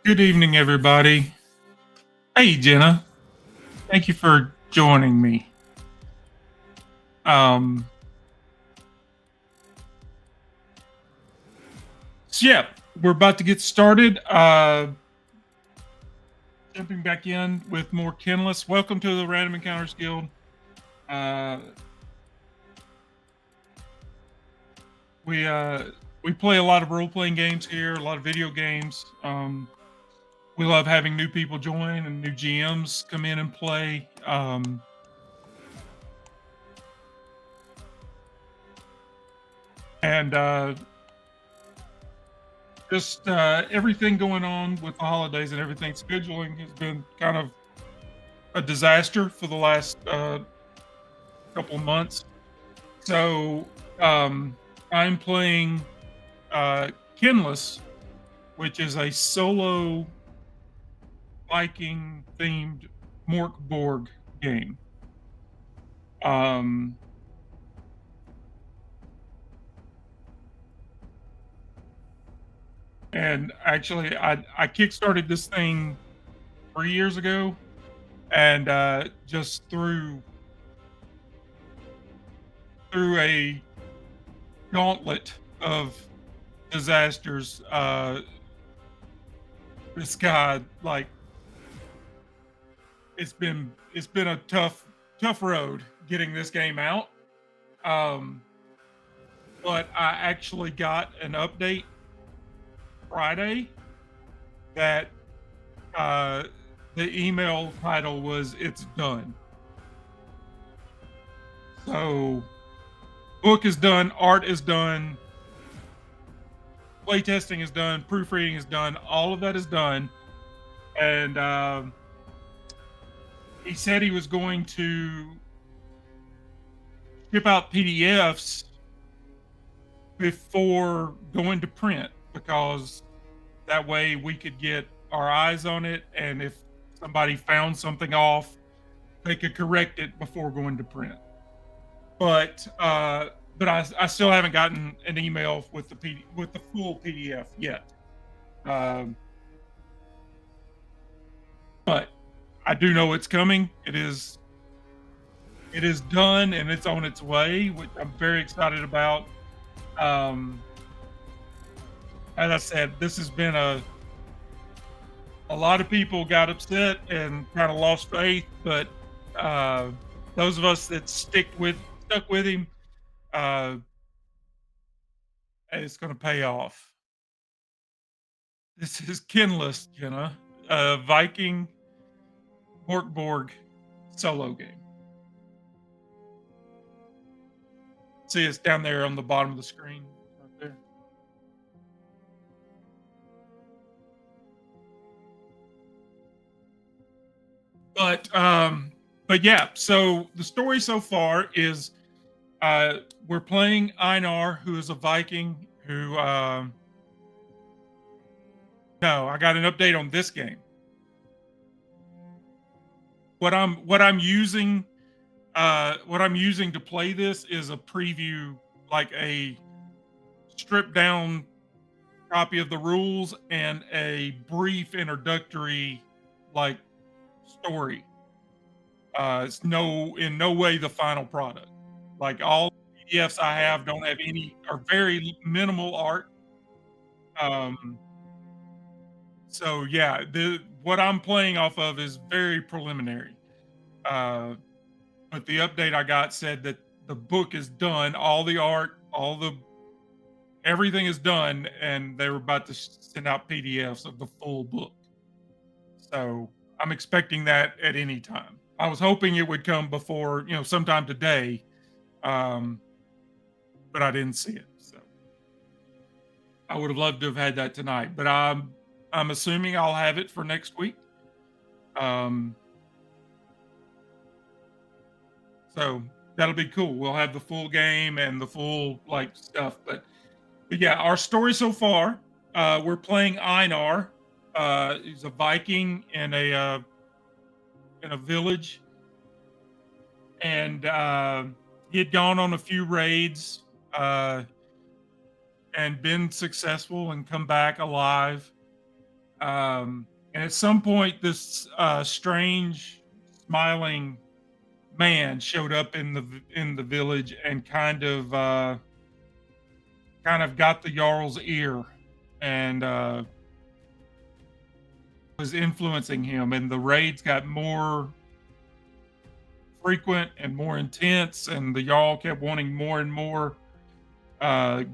Good evening, everybody. Hey, Jenna. Thank you for joining me. Um, yeah, we're about to get started. Jumping back in with more Kinless. Welcome to the Random Encounters Guild. Uh, we uh, we play a lot of role playing games here, a lot of video games. We love having new people join and new GMs come in and play. And just everything going on with the holidays and everything. Scheduling has been kind of a disaster for the last couple of months. So I'm playing Kinless, which is a solo Viking themed Mork Borg game. Um, and actually, I kickstarted this thing 3 years ago, and just through a gauntlet of disasters. This guy, like, it's been a tough road getting this game out. Um, but I actually got an update Friday that uh, the email title was "It's done." So book is done, art is done, playtesting is done, proofreading is done, all of that is done, and he said he was going to ship out PDFs before going to print because that way we could get our eyes on it, and if somebody found something off, they could correct it before going to print. But I still haven't gotten an email with with the full PDF yet. Um, but I do know it's coming. It is done and it's on its way, which I'm very excited about. Um, as I said, this has been a lot of people got upset and kind of lost faith, but uh, those of us that stuck with him, uh, it's going to pay off. This is Kinless, Jenna, a Viking Borg solo game. See, it's down there on the bottom of the screen, right there. But but yeah. So the story so far is we're playing Einar, who is a Viking. Who no, I got an update on this game. What I'm using to play this is a preview, like a stripped down copy of the rules and a brief introductory, like, story. It's in no way the final product. Like, all PDFs I have don't have any, are very minimal art. Um, so yeah, the what I'm playing off of is very preliminary. Uh, but the update I got said that the book is done, all the art, all the everything is done, and they were about to send out PDFs of the full book. So I'm expecting that at any time. I was hoping it would come before, sometime today, um, but I didn't see it. So I would have loved to have had that tonight, but I'm assuming I'll have it for next week. Um, so that'll be cool. We'll have the full game and the full, like, stuff. But yeah, our story so far, we're playing Einar. He's a Viking in a village, and he had gone on a few raids and been successful and come back alive. And at some point, this strange, smiling man showed up in the village and kind of got the jarl's ear and was influencing him, and the raids got more frequent and more intense, and the jarl kept wanting more and more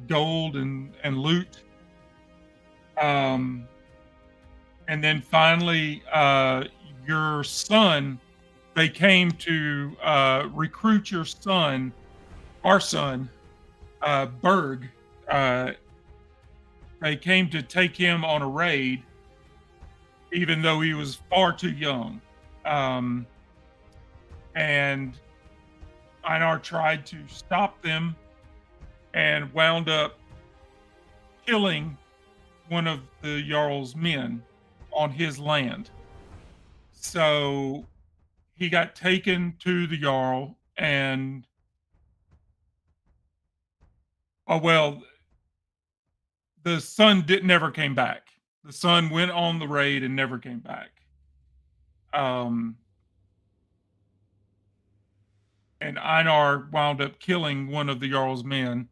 gold and loot. Um, and then finally, your son, they came to recruit your son, our son, Berg. Uh, they came to take him on a raid, even though he was far too young. Um, and Einar tried to stop them and wound up killing one of the Jarl's men on his land. So he got taken to the Jarl, and oh well, the son did never came back. The son went on the raid and never came back. Um, and Einar wound up killing one of the Jarl's men.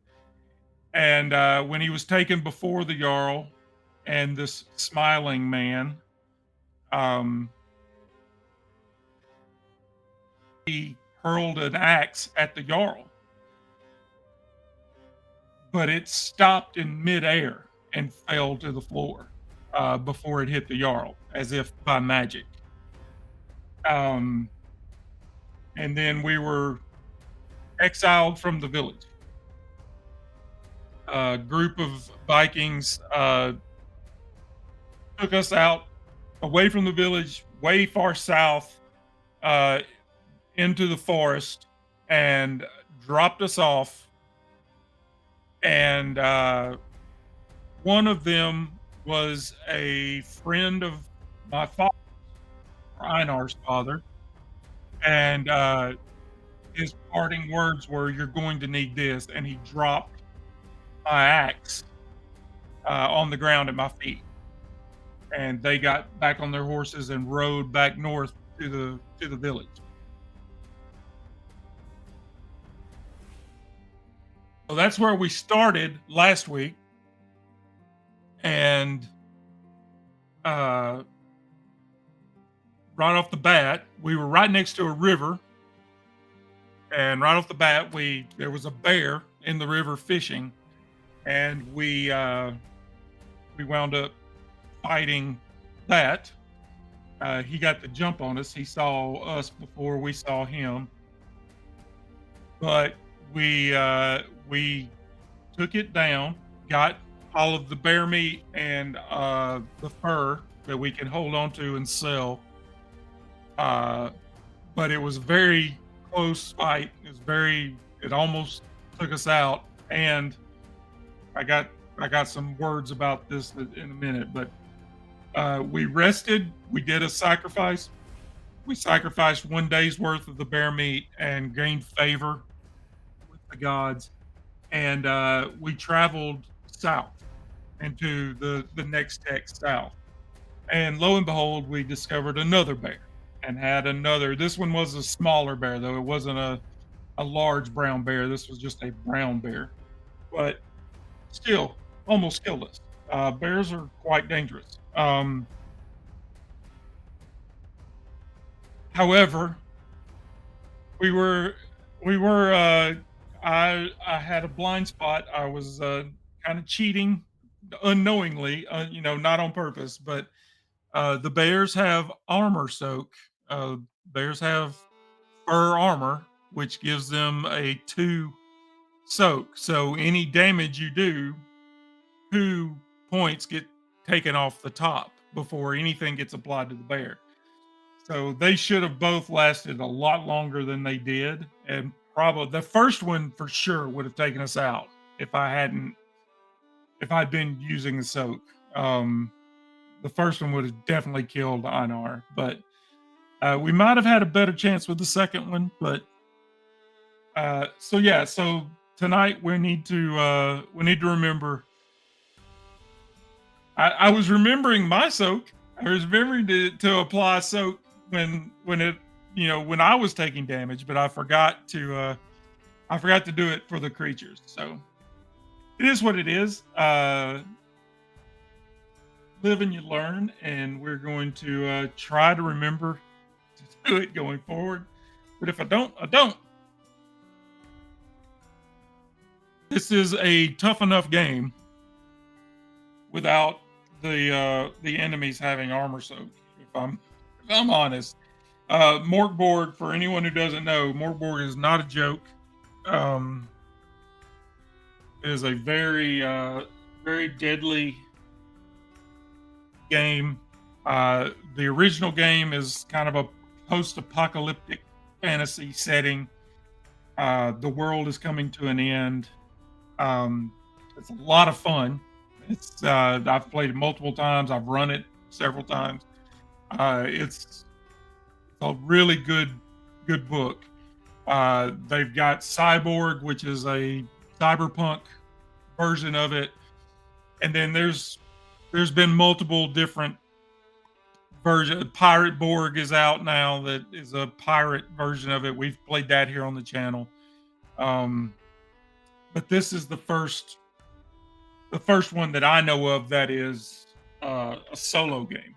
And when he was taken before the Jarl and this smiling man, um, he hurled an axe at the Jarl, but it stopped in midair and fell to the floor before it hit the Jarl, as if by magic. Um, and then we were exiled from the village. A group of Vikings took us out away from the village, way far south, uh, into the forest, and dropped us off. And one of them was a friend of my father, Einar's father, and his parting words were, "You're going to need this," and he dropped my axe on the ground at my feet, and they got back on their horses and rode back north to the village. So that's where we started last week, and uh, right off the bat, we were right next to a river, and right off the bat, we there was a bear in the river fishing, and we wound up fighting that. He got the jump on us. He saw us before we saw him, but we took it down, got all of the bear meat and the fur that we can hold on to and sell. Uh, but it was a very close fight. It almost took us out. And I got I got some words about this in a minute, but we rested. We did a sacrifice. We sacrificed 1 day's worth of the bear meat and gained favor with the gods. And we traveled south into the next text south. And lo and behold, we discovered another bear and had another. This one was a smaller bear, though. It wasn't a large brown bear. This was just a brown bear, but still almost killed us. Bears are quite dangerous. However, we were we were I had a blind spot. I was kind of cheating unknowingly, not on purpose, but the bears have armor soak. Bears have fur armor, which gives them a 2 soak. So any damage you do, 2 points get taken off the top before anything gets applied to the bear. So they should have both lasted a lot longer than they did, and probably the first one for sure would have taken us out if I'd been using the soak. The first one would have definitely killed Einar, but we might have had a better chance with the second one. But so yeah, so tonight we need to remember I was remembering my soak. I was remembering to apply soak when it when I was taking damage, but I forgot to do it for the creatures. So it is what it is. Live and you learn, and we're going to try to remember to do it going forward. But if I don't, I don't. This is a tough enough game without the enemies having armor soak. If I'm honest, Morkborg, for anyone who doesn't know, Morkborg is not a joke. Um, it is a very deadly game. The original game is kind of a post-apocalyptic fantasy setting. The world is coming to an end. Um, it's a lot of fun. I've played it multiple times. I've run it several times. It's a really good book. They've got Cyborg, which is a cyberpunk version of it, and then there's been multiple different version. Pirate Borg is out now. That is a pirate version of it. We've played that here on the channel. Um, but this is the first one that I know of that is a solo game,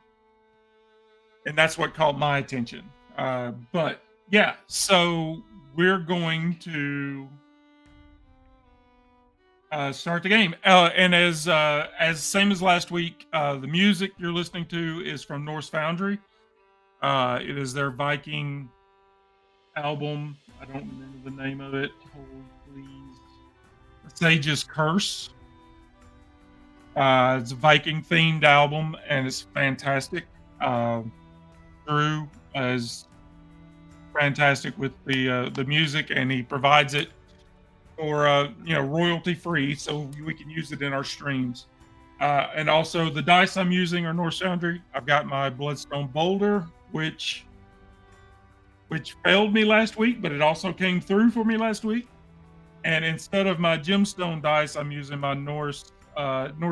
and that's what caught my attention. But yeah, so we're going to start the game, and as same as last week, the music you're listening to is from Norse Foundry. It is their Viking album. I don't remember the name of it. Hold please. Sage's Curse. It's a Viking themed album, and it's fantastic. Drew is fantastic with the music, and he provides it for royalty free, so we can use it in our streams. And also the dice I'm using are North Foundry. I've got my Bloodstone Boulder, which failed me last week, but it also came through for me last week. And instead of my gemstone dice, I'm using my Norse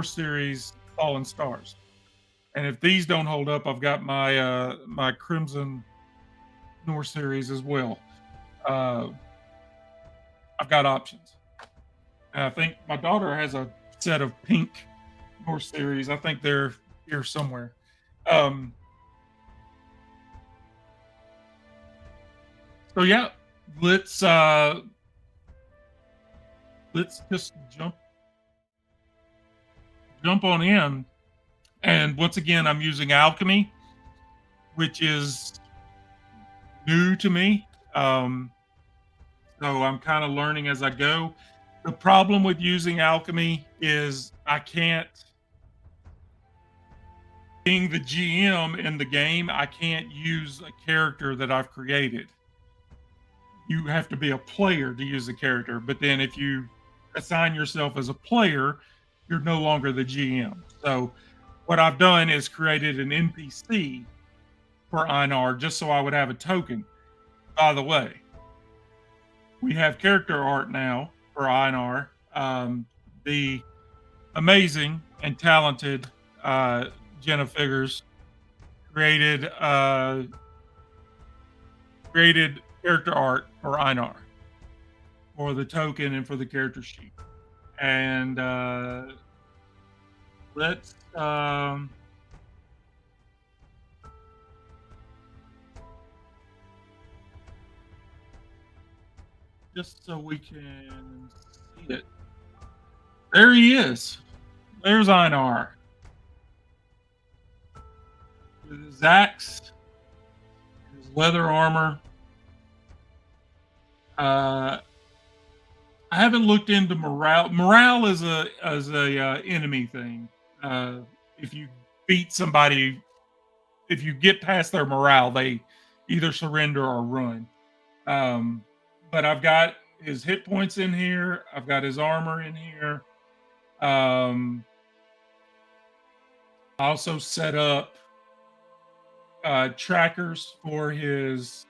series Fallen Stars. And if these don't hold up, I've got my Crimson Norse series as well. I've got options. And I think my daughter has a set of pink Norse series. I think they're here somewhere. Um, so yeah, let's uh, let's just jump on in. And once again, I'm using alchemy, which is new to me. So I'm kind of learning as I go. The problem with using alchemy is I can't, being the GM in the game, I can't use a character that I've created. You have to be a player to use the character. But then if you assign yourself as a player, you're no longer the GM. So what I've done is created an NPC for Einar just so I would have a token. By the way, we have character art now for Einar. The amazing and talented Jenna Figures created created character art for Einar for the token and for the character sheet. And let's just so we can see it. There he is. There's Einar. With his axe, his leather armor. I haven't looked into morale. Morale is a enemy thing. If you beat somebody, if you get past their morale, they either surrender or run. But I've got his hit points in here. I've got his armor in here. I also set up trackers for his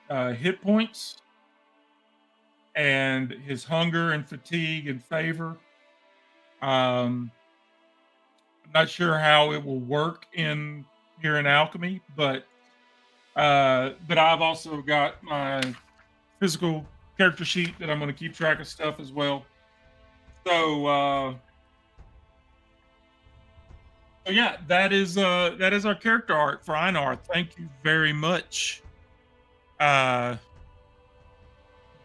hit points and his hunger and fatigue and favor. Not sure how it will work in here in alchemy, but I've also got my physical character sheet that I'm going to keep track of stuff as well. So so yeah, that is our character art for Einar. Thank you very much, uh,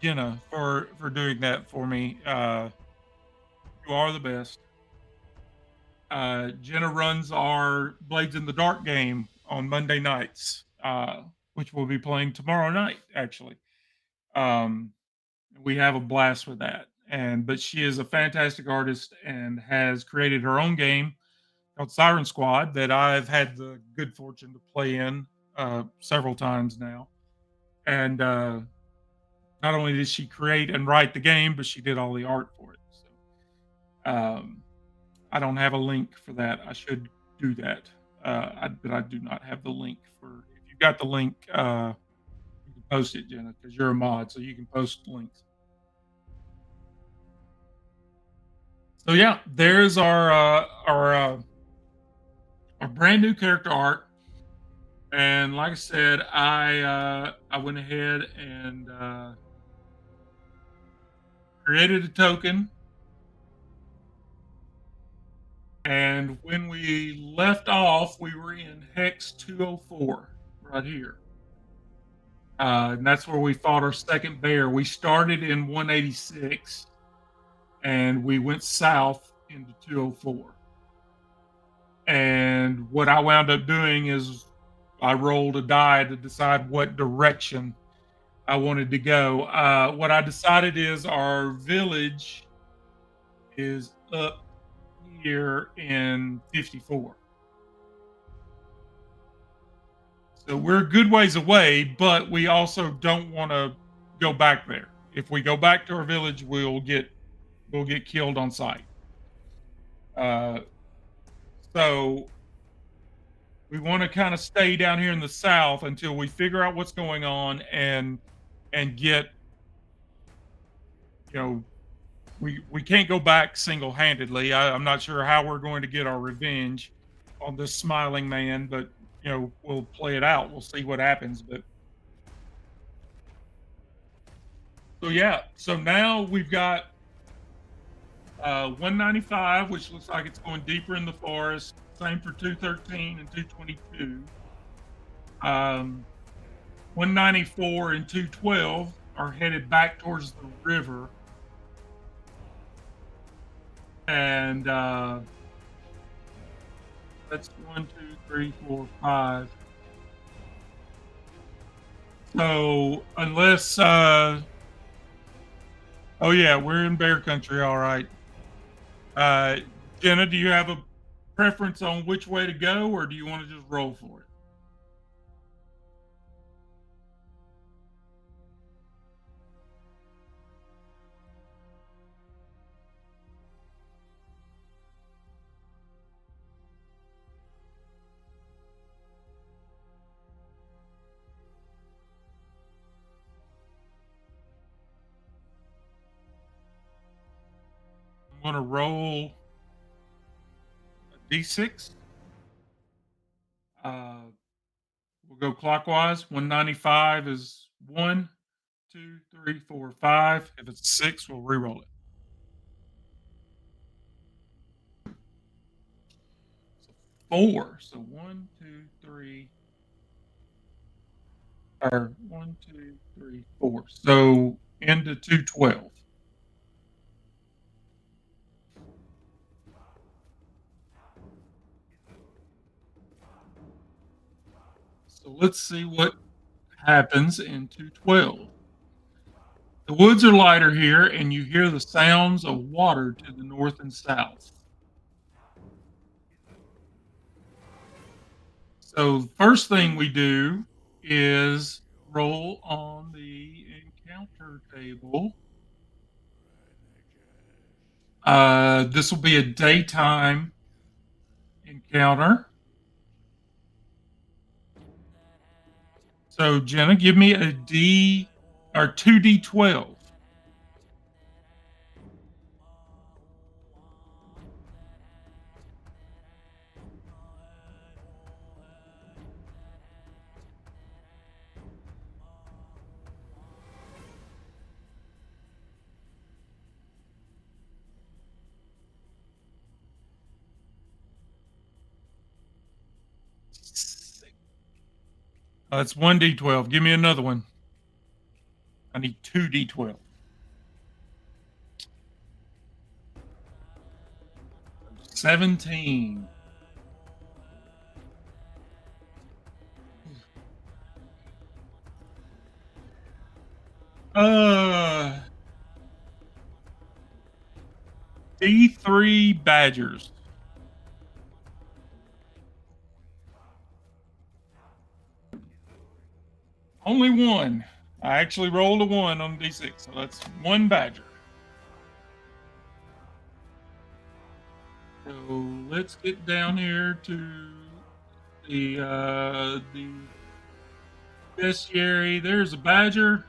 Jenna, for doing that for me. You are the best. Jenna runs our Blades in the Dark game on Monday nights, which we'll be playing tomorrow night, actually. Um, we have a blast with that. And but she is a fantastic artist and has created her own game called Siren Squad that I've had the good fortune to play in several times now. And not only did she create and write the game, but she did all the art for it. So I don't have a link for that. I should do that, but I do not have the link for. If you got the link, you can post it, Jenna, because you're a mod, so you can post links. So yeah, there's our brand new character art, and like I said, I went ahead and created a token. And when we left off, we were in Hex 204 right here. And that's where we fought our second bear. We started in 186 and we went south into 204. And what I wound up doing is I rolled a die to decide what direction I wanted to go. What I decided is our village is up here in 54. So we're a good ways away, but we also don't want to go back there. If we go back to our village, we'll get killed on sight. Uh, so we want to kind of stay down here in the south until we figure out what's going on and get you know we can't go back single handedly. I'm not sure how we're going to get our revenge on this smiling man, but we'll play it out. We'll see what happens. But so yeah, so now we've got 195, which looks like it's going deeper in the forest. Same for 213 and 222. 194 and 212 are headed back towards the river. And that's 1, 2, 3, 4, 5. So unless, oh yeah, we're in bear country, all right. Uh, Jenna, do you have a preference on which way to go, or do you want to just roll for it? I'm going to roll a d6. Uh, we'll go clockwise. 195 is 1, 2, 3, 4, 5. If it's 6, we'll re-roll it. So 4. So 1, 2, 3, or 1, 2, 3, 4. So into 212. So let's see what happens in 212. The woods are lighter here, and you hear the sounds of water to the north and south. So the first thing we do is roll on the encounter table. This will be a daytime encounter. So Jenna, give me a D or 2d12. That's 1d12. Give me another one. I need 2d12. 17. Uh, D3 Badgers. Only one. I actually rolled a 1 on D6, so that's one Badger. So let's get down here to the bestiary. There's a Badger.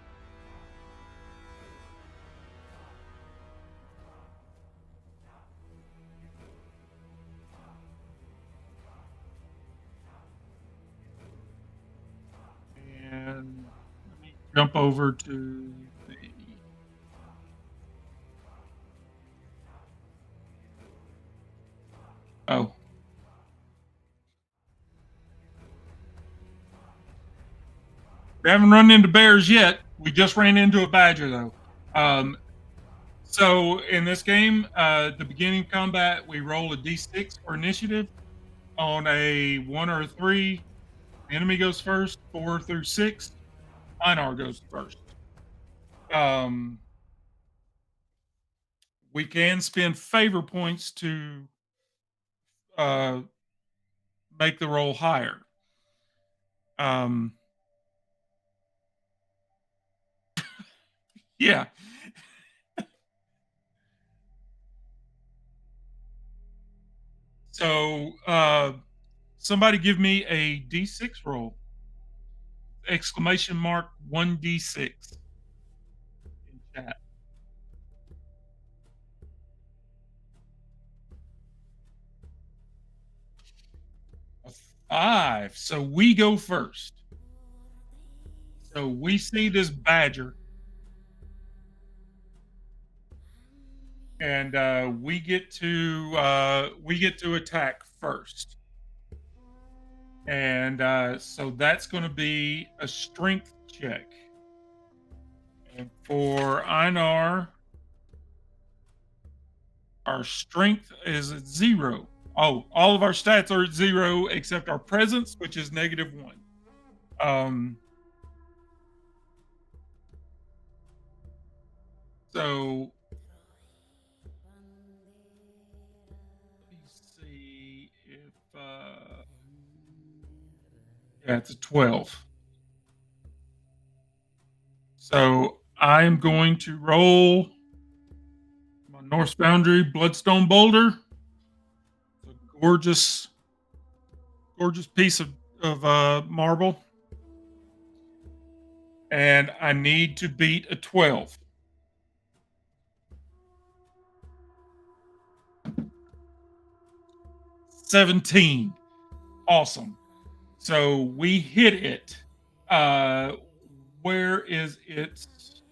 And let me jump over to the oh. We haven't run into bears yet. We just ran into a badger though. So in this game, the beginning of combat, we roll a d6 for initiative. On a 1 or a 3, the enemy goes first. 4 through 6, Einar goes first. Um, we can spend favor points to uh, make the roll higher. Um, yeah. So somebody give me a d6 roll. Exclamation mark 1d6 in chat. A 5. So we go first. So we see this badger, and we get to attack first. And so that's going to be a strength check. And for Einar, our strength is at 0. Oh, all of our stats are at 0 except our presence, which is -1. Um, so let me see if yeah, it's a 12. So I'm going to roll my Norse Boundary Bloodstone Boulder. It's a gorgeous, gorgeous piece of marble. And I need to beat a 12. 17. Awesome. So we hit it. Uh, where is its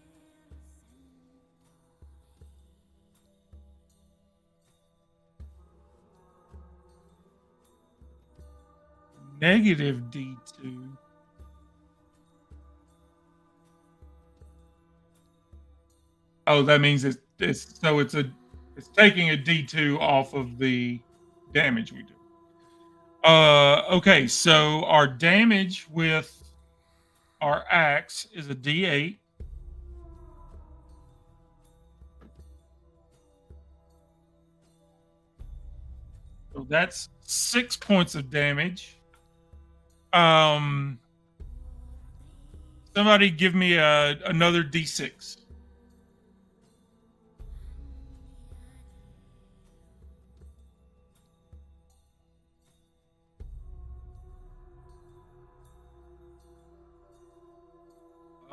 negative D2? Oh, that means it's taking a D2 off of the damage we do. Okay, so our damage with our axe is a D8. So that's 6 points of damage. Um, somebody give me another D6.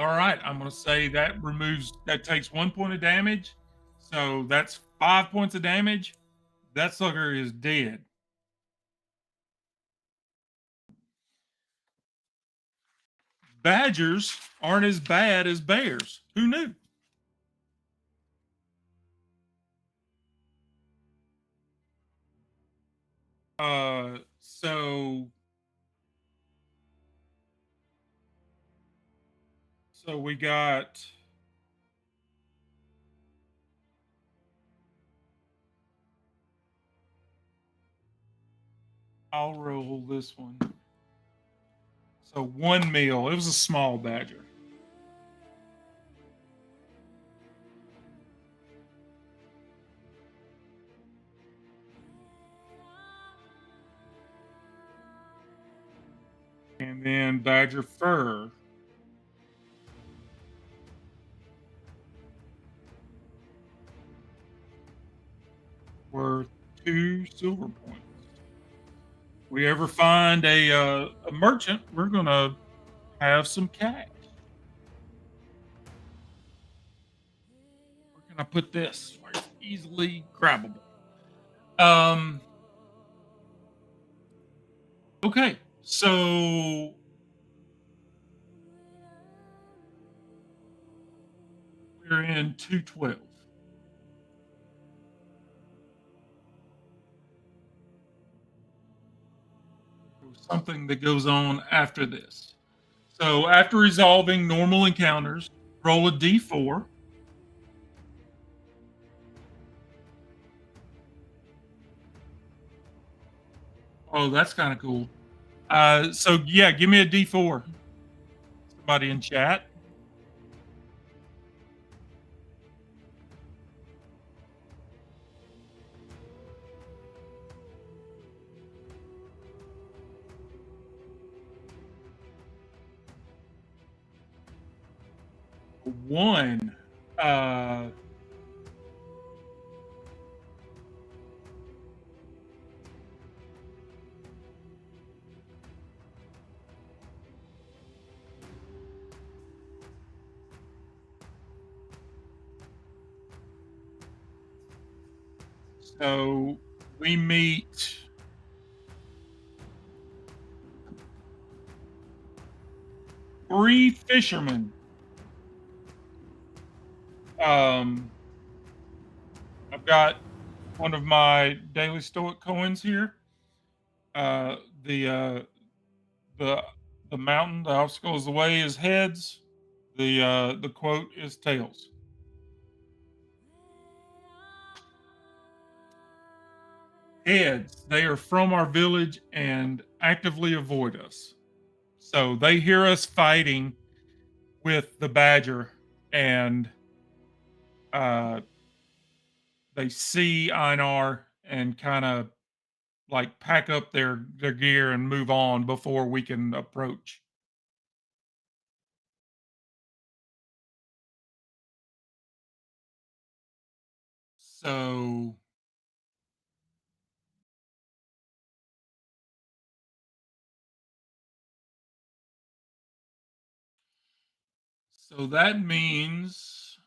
All right, I'm going to say that takes 1 point of damage. So that's 5 points of damage. That sucker is dead. Badgers aren't as bad as bears. Who knew? So So we got I'll roll this one. So one meal. It was a small badger. And then badger fur worth 2 silver points. We ever find a merchant, we're gonna have some cash. Where can I put this? Where it's easily grabbable. Um. Okay. So we're in 212. Something that goes on after this. So after resolving normal encounters, roll a d4. Oh, that's kind of cool. So yeah, give me a d4. Somebody in chat. 1. Uh, so we meet 3 fishermen. Um, I've got one of my daily stoic coins here. Uh, the uh, the the mountain, the obstacle is the way is heads. The quote is tails. Heads, they are from our village and actively avoid us. So they hear us fighting with the badger, and uh, they see Einar and kind of like pack up their gear and move on before we can approach. So so that means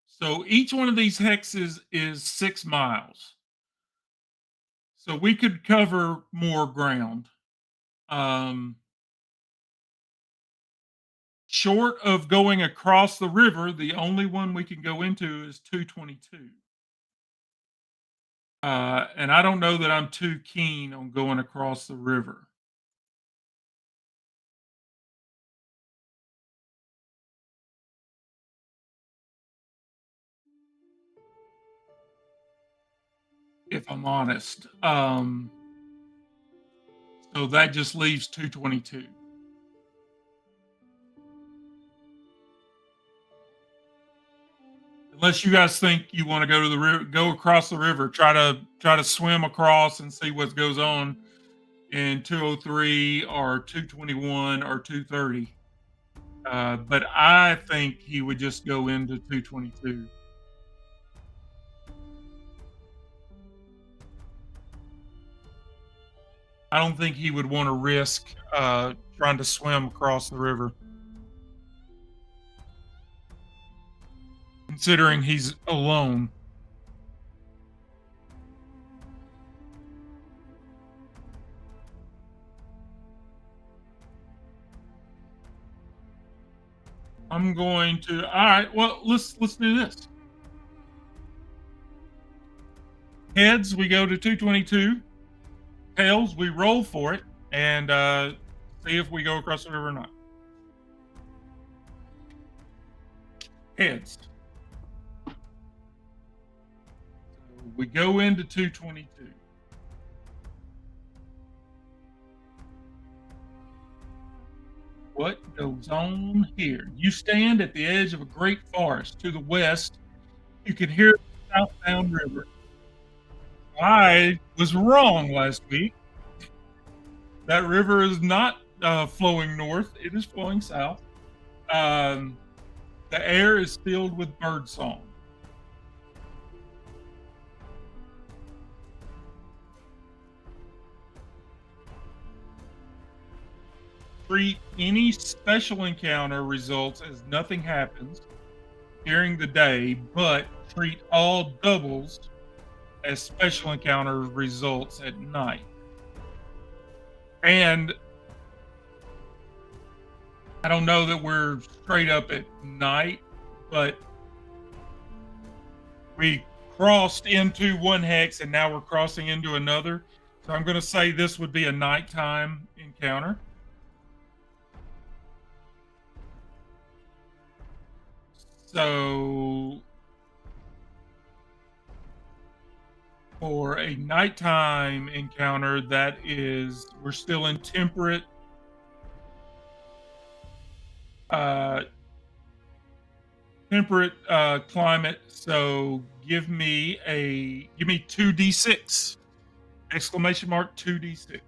so each one of these hexes is 6 miles. So we could cover more ground. Um, Short of going across the river, the only one we can go into is 222. And I don't know that I'm too keen on going across the river. If I'm honest. So that just leaves 222. Unless you guys think you want to go to the river, go across the river, try to swim across and see what goes on in 203 or 221 or 230. But I think he would just go into 222. I don't think he would want to risk trying to swim across the river, considering he's alone. I'm going to. All right. Well, let's do this. Heads, we go to 222. Tails, we roll for it and see if we go across the river or not. Heads. So we go into 222. What goes on here? You stand at the edge of a great forest. To the west, you can hear the southbound river. I was wrong last week. That river is not flowing north, it is flowing south. Um, the air is filled with bird song. Treat any special encounter results as nothing happens during the day, but treat all doubles as special encounter results at night. And I don't know that we're straight up at night, but we crossed into one hex and now we're crossing into another. So I'm going to say this would be a nighttime encounter. So for a nighttime encounter, that is, we're still in uh, climate. So give me 2d6 exclamation mark 2d6.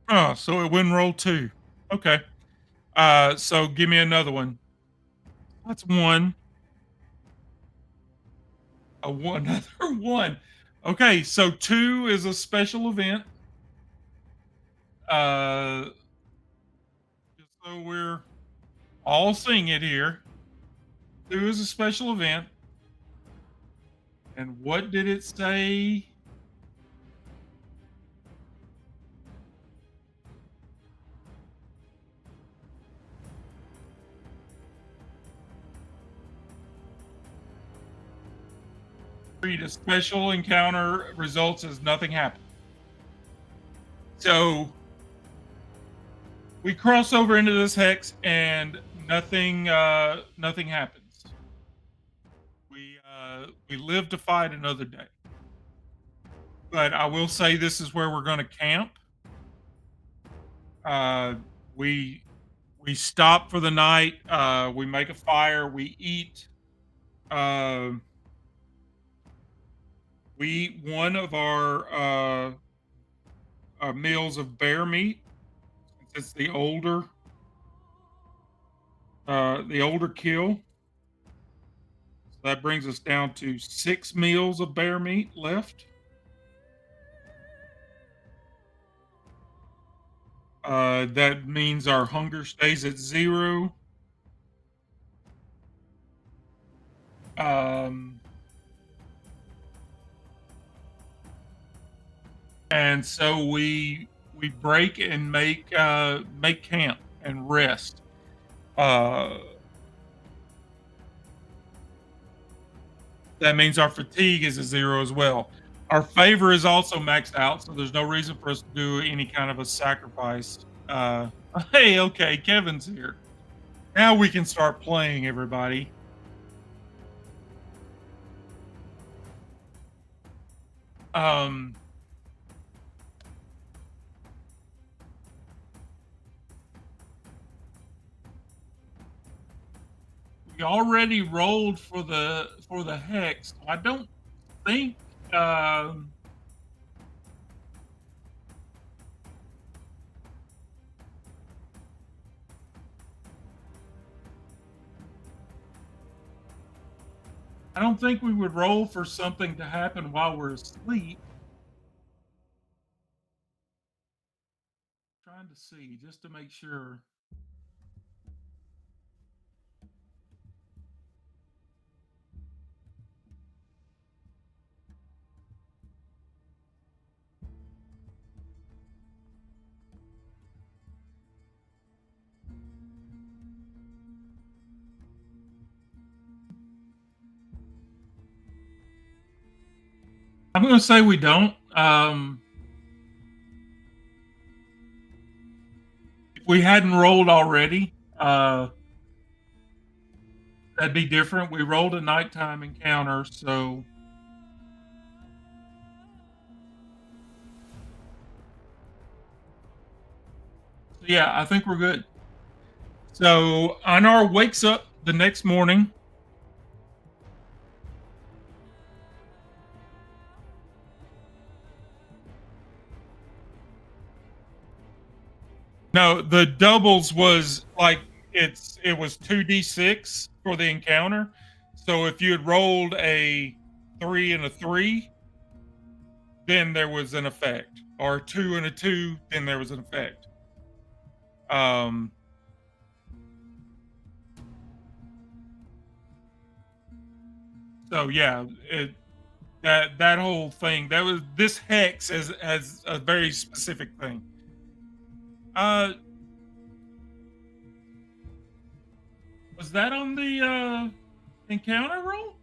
Oh, so it wouldn't roll two. Okay. So give me another one. That's one. A one, another one. Okay, so two is a special event. Uh, just so we're all seeing it here. Two is a special event. And what did it say? Treat a special encounter results as nothing happened. So we cross over into this hex and nothing happens. We live to fight another day. But I will say this is where we're going to camp. Uh, we we stop for the night. We make a fire. Uh, we eat one of our meals of bear meat. Since it's the older kill. So that brings us down to 6 meals of bear meat left. That means our hunger stays at 0. Um, and so we break and make camp and rest. Uh, that means our fatigue is a 0 as well. Our favor is also maxed out, so there's no reason for us to do any kind of a sacrifice. Hey, okay, Kevin's here. Now we can start playing, everybody. Um, we already rolled for the hex. I don't think. Um, I don't think we would roll for something to happen while we're asleep. Trying to see just to make sure. I'm gonna say we don't. If we hadn't rolled already, that'd be different. We rolled a nighttime encounter, so yeah, I think we're good. So Einar wakes up the next morning. No, the doubles was like it was 2d6 for the encounter. So if you had rolled a 3 and a 3, then there was an effect. Or a 2 and a 2, then there was an effect. Um so yeah, that whole thing, that was this hex as a very specific thing. Uh was that on the encounter roll?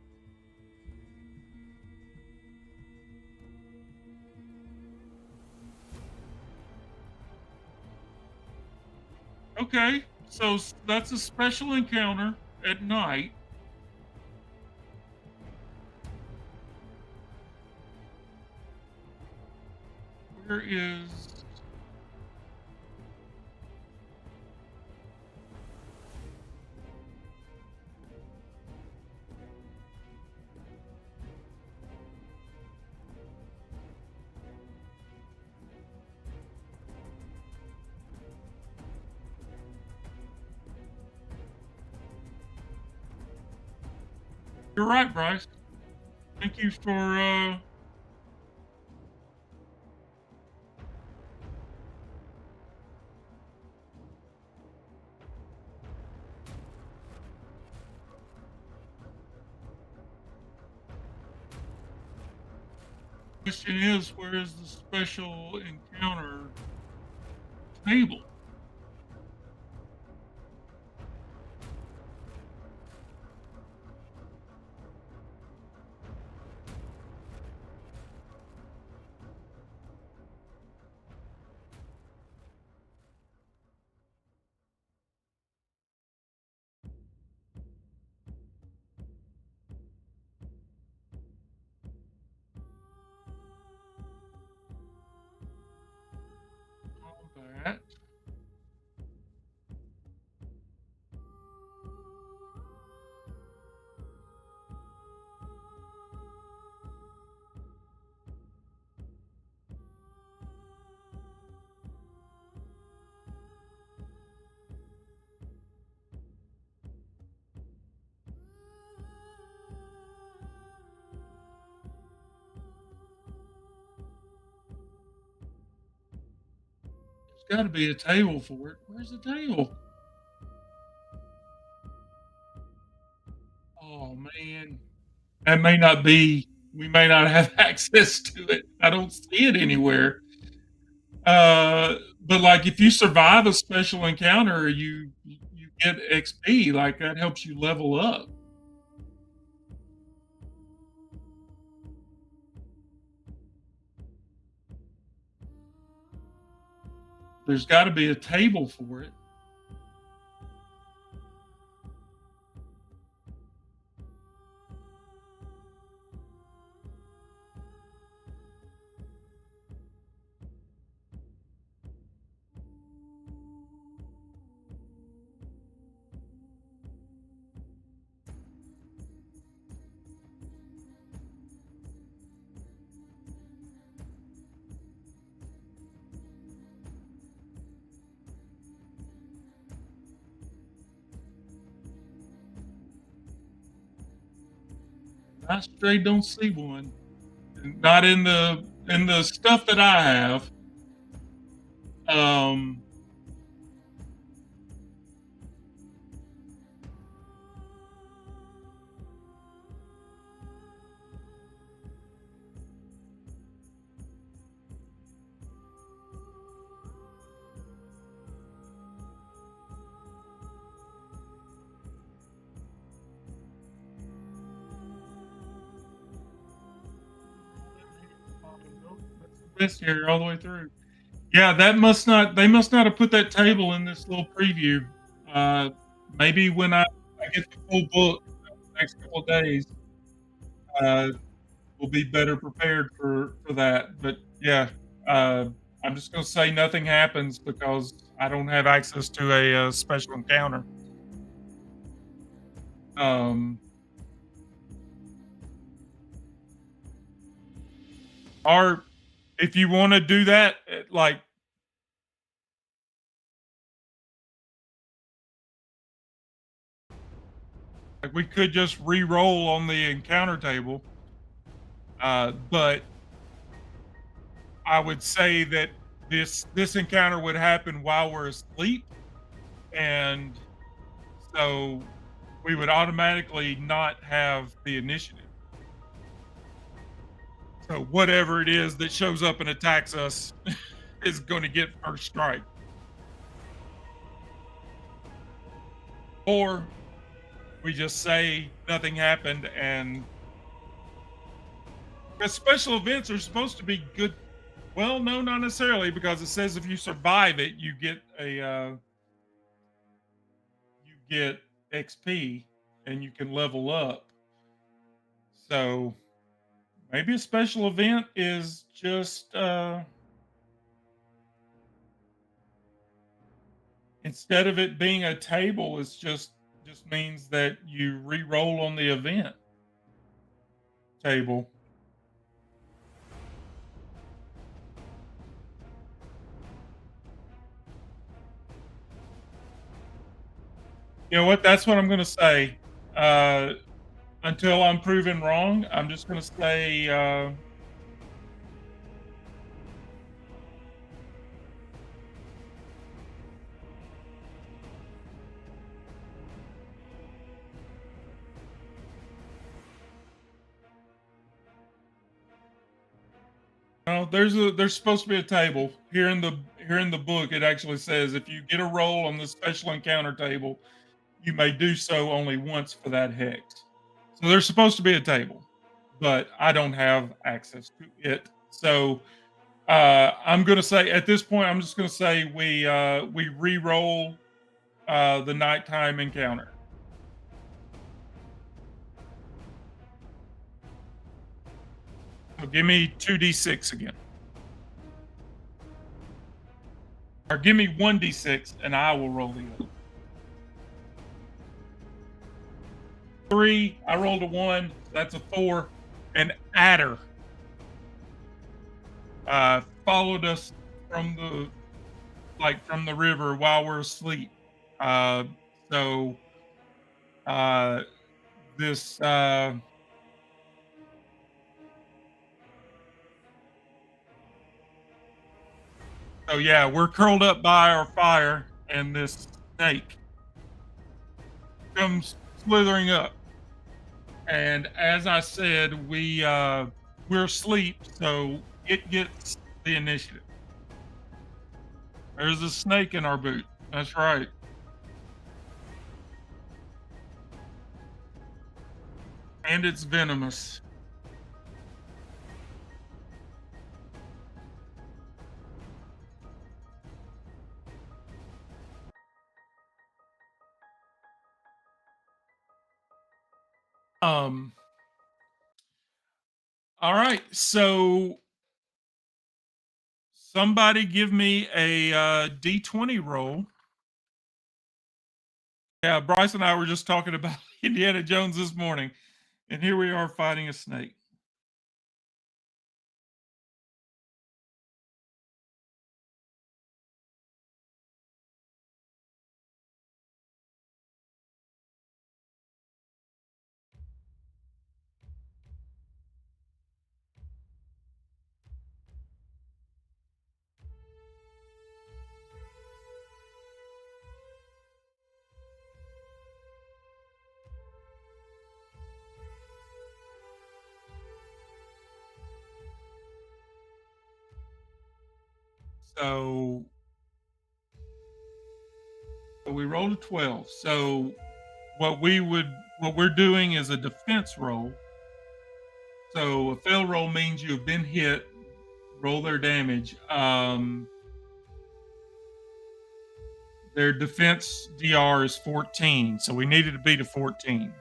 Okay. So that's a special encounter at night. Where is You're right, Bryce. Thank you for question is where is the special encounter table? Combat. There's got to be a table for it. Where's the table? Oh man, that may not be. We may not have access to it. I don't see it anywhere. But like if you survive a special encounter, you get XP. Like that helps you level up. There's got to be a table for it. I straight don't see one. Not in the stuff that I have. Um, This here all the way through. Yeah, that must not they must not have put that table in this little preview. Uh, maybe when I get the full book the next couple of days, uh, we'll be better prepared for that. But yeah, uh, I'm just gonna say nothing happens because I don't have access to a, special encounter. Um, or if you wanna do that, like, we could just re-roll on the encounter table, but I would say that this encounter would happen while we're asleep, and so we would automatically not have the initiative. So whatever it is that shows up and attacks us is going to get first strike. Or we just say nothing happened, and because special events are supposed to be good. Well, no, not necessarily, because it says if you survive it, you get XP and you can level up. So maybe a special event is just instead of it being a table, it's just means that you re-roll on the event table. You know what? That's what I'm gonna say. Uh until I'm proven wrong, I'm just gonna say no, there's supposed to be a table. Here in the book it actually says if you get a roll on the special encounter table, you may do so only once for that hex. So there's supposed to be a table, but I don't have access to it. So I'm gonna say at this point, I'm just gonna say we re-roll the nighttime encounter. So give me 2d6 again. Or give me 1d6 and I will roll the other. 3, I rolled a 1, that's a 4. An adder followed us from the from the river while we're asleep. Uh, so uh, this so yeah, we're curled up by our fire, and this snake comes slithering up. And as I said, we're asleep, so it gets the initiative. There's a snake in our boot. That's right. And it's venomous. Um, all right. So somebody give me a D20 roll. Yeah, Bryce and I were just talking about Indiana Jones this morning, and here we are fighting a snake. So we rolled a 12. So what we're doing is a defense roll. So a fail roll means you have been hit Roll their damage. Their defense DR is 14, so we needed to beat a 14.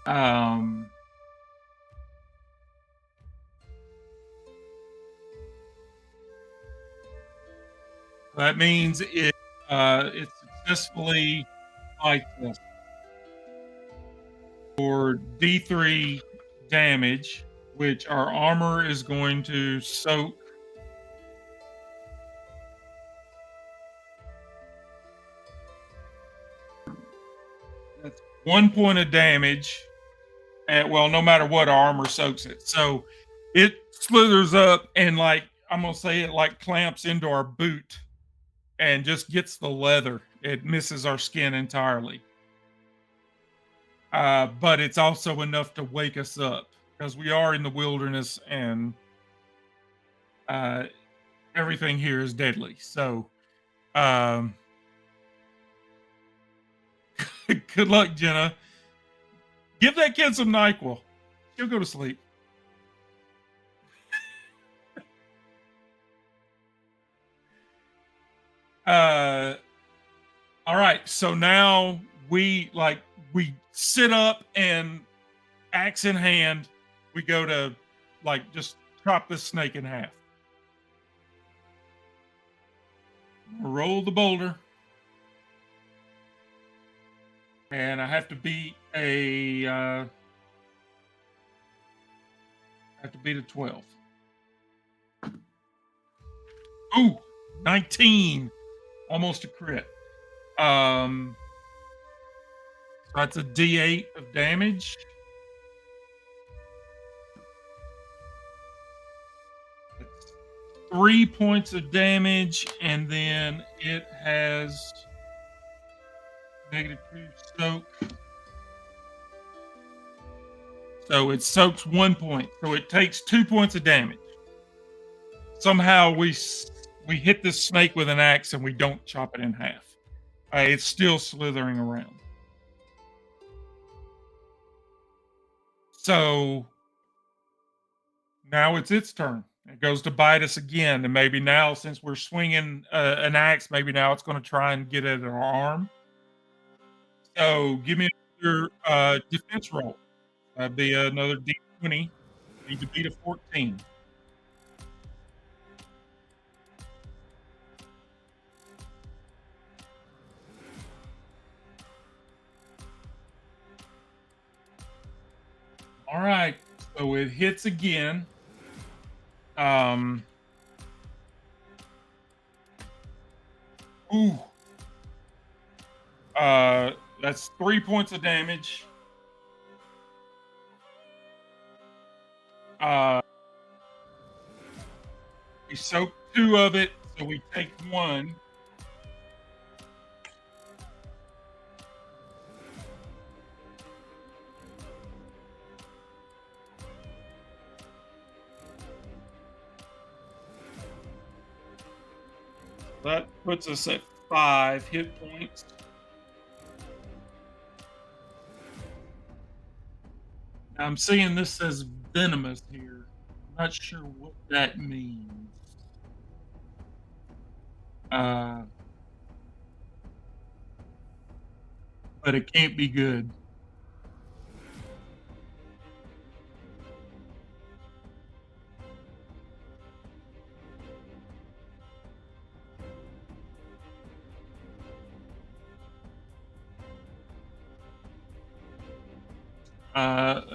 Um, that means it successfully fights us for D3 damage, which our armor is going to soak. That's 1 point of damage. And well, no matter what, our armor soaks it. So it slithers up and like I'm gonna say it like clamps into our boot and just gets the leather. It misses our skin entirely. But it's also enough to wake us up because we are in the wilderness and uh, everything here is deadly. So, um, good luck, Jenna. Give that kid some NyQuil. She'll go to sleep. Uh, all right. So now we sit up and axe in hand, we go to like just chop this snake in half. Roll the boulder, and I have to beat a 12. Ooh, 19, almost a crit. Um, so that's a D8 of damage. It's 3 points of damage, and then it has -2 soak. So it soaks 1 point. So it takes 2 points of damage. Somehow we hit this snake with an axe and we don't chop it in half. It's still slithering around. So now it's its turn. It goes to bite us again, and maybe now since we're swinging an axe, maybe now it's going to try and get at our arm. So give me your defense roll. That'd be another D20. Need to beat a 14. All right. So it hits again. Um. Ooh. That's 3 points of damage. Uh, we soak 2 of it, so we take 1. That puts us at 5 hit points. I'm seeing this says venomous here. I'm not sure what that means. Uh, but it can't be good.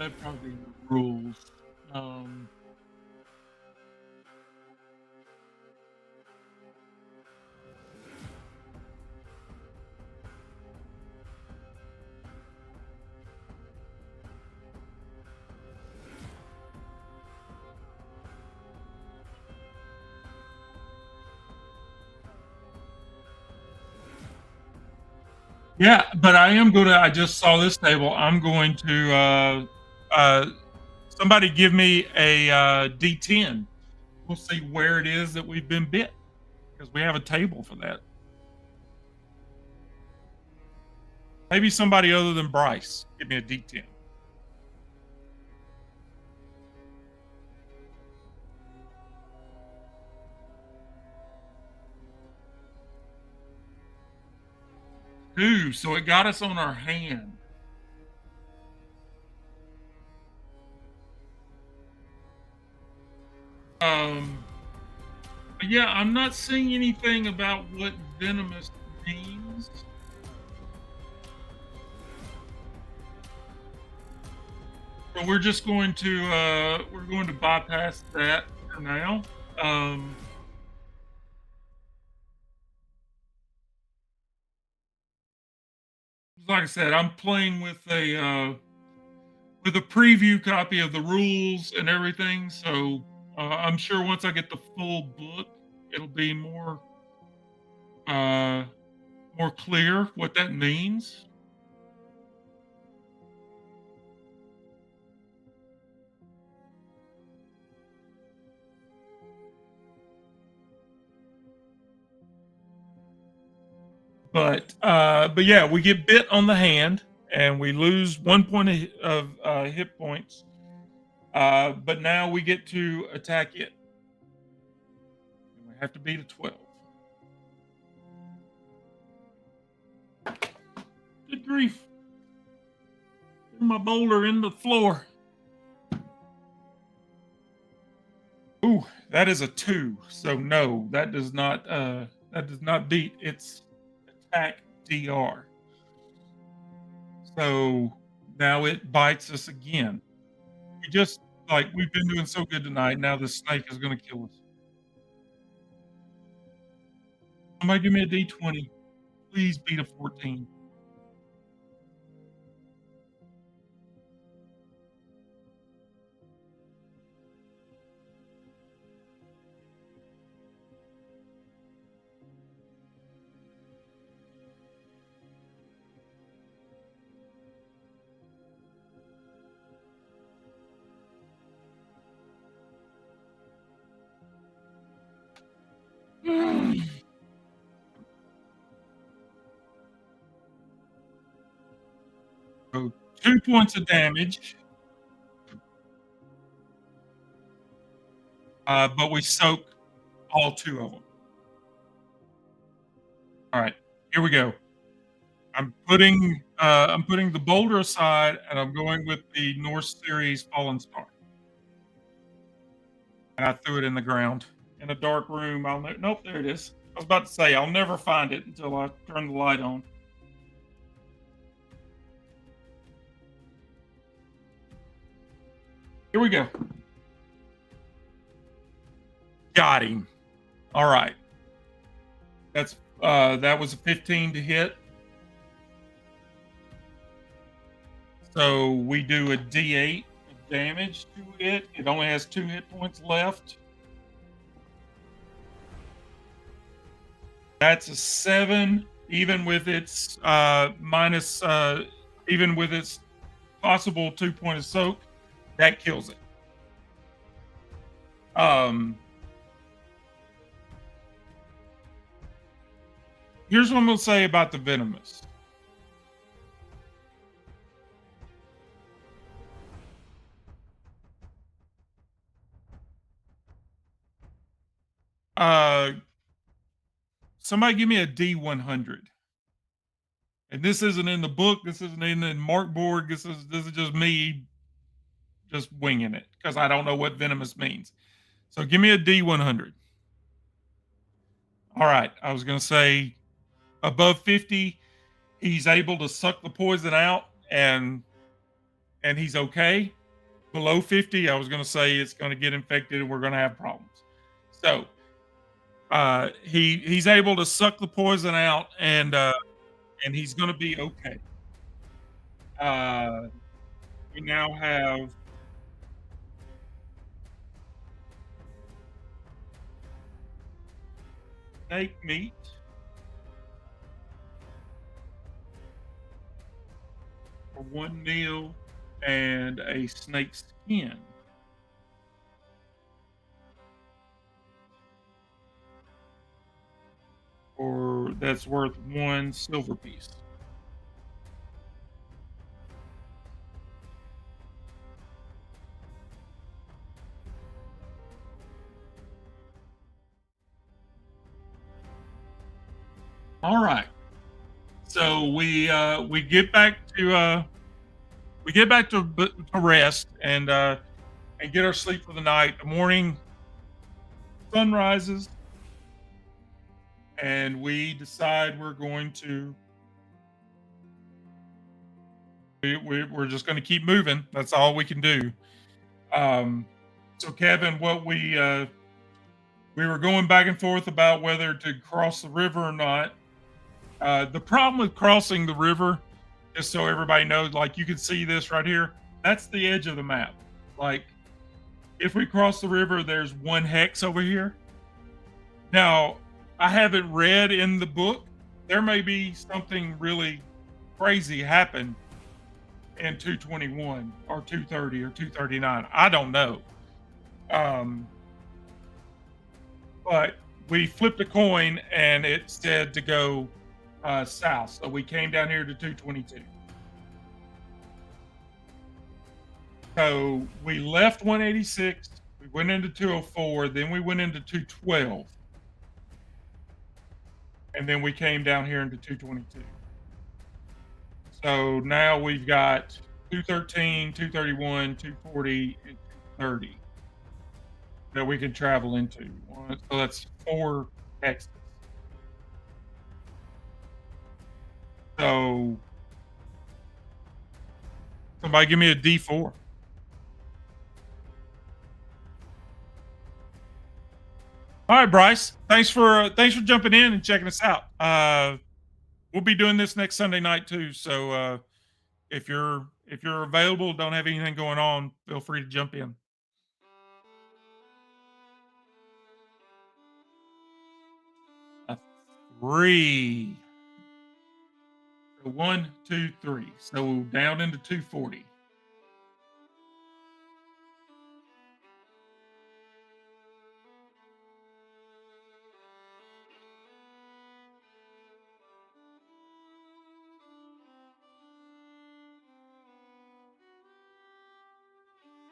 That probably be the rules. Um, yeah, but I am going to. I just saw this table. I'm going to. Somebody give me a D10. We'll see where it is that we've been bit because we have a table for that. Maybe somebody other than Bryce give me a D10. 2, so it got us on our hand. Um, but yeah, I'm not seeing anything about what venomous means. So we're going to bypass that for now. Um, like I said, I'm playing with a preview copy of the rules and everything. So I'm sure once I get the full book, it'll be uh, more clear what that means. But yeah, we get bit on the hand and we lose 1 point of hit points. But now we get to attack it. And we have to beat a 12. Good grief! Threw my boulder in the floor. Ooh, that is a 2. So no, that does not beat its attack DR. So now it bites us again. We just we've been doing so good tonight. Now the snake is going to kill us. Somebody give me a D20. Please beat a 14. So 2 points of damage, but we soak all 2 of them. All right, here we go. I'm putting the boulder aside, and I'm going with the Norse series Fallen Star. And I threw it in the ground in a dark room. Nope, there it is. I was about to say I'll never find it until I turn the light on. Here we go. Got him. All right. That was a 15 to hit. So we do a D8 of damage to it. It only has 2 hit points left. That's a 7, even with its even with its possible 2 point of soak. That kills it. Here's what I'm gonna say about the venomous. Uh, Somebody give me a D100. And this isn't in the book. This isn't in the mark board. This is just me just winging it because I don't know what venomous means. So give me a D100. All right. I was gonna say above 50, he's able to suck the poison out and he's okay. Below 50, I was gonna say it's gonna get infected and we're gonna have problems. So he's able to suck the poison out and he's gonna be okay. Uh we now have snake meat for 1 meal and a snake skin, or that's worth 1 silver piece. All right. So we get back to to rest and get our sleep for the night. The morning sun rises, and we decide we're just going to keep moving. That's all we can do. Um, so Kevin, what we were going back and forth about whether to cross the river or not. The problem with crossing the river, just so everybody knows, like you can see this right here, that's the edge of the map. Like if we cross the river, there's one hex over here. Now, I haven't read in the book. There may be something really crazy happen in 221 or 230 or 239. I don't know. Um, but we flipped a coin and it said to go south. So we came down here to 222. So we left 186, we went into 204, then we went into 212, and then we came down here into 222. So now we've got 213, 231, 240, and 230 that we can travel into. So that's four hexes. So somebody give me a D4. All right, Bryce. Thanks for jumping in and checking us out. We'll be doing this next Sunday night too. So if you're available, don't have anything going on, feel free to jump in. A three. So one, two, three. So down into 240.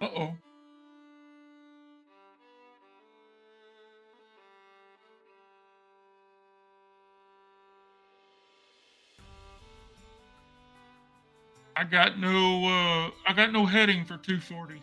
Uh oh. I got no heading for 240.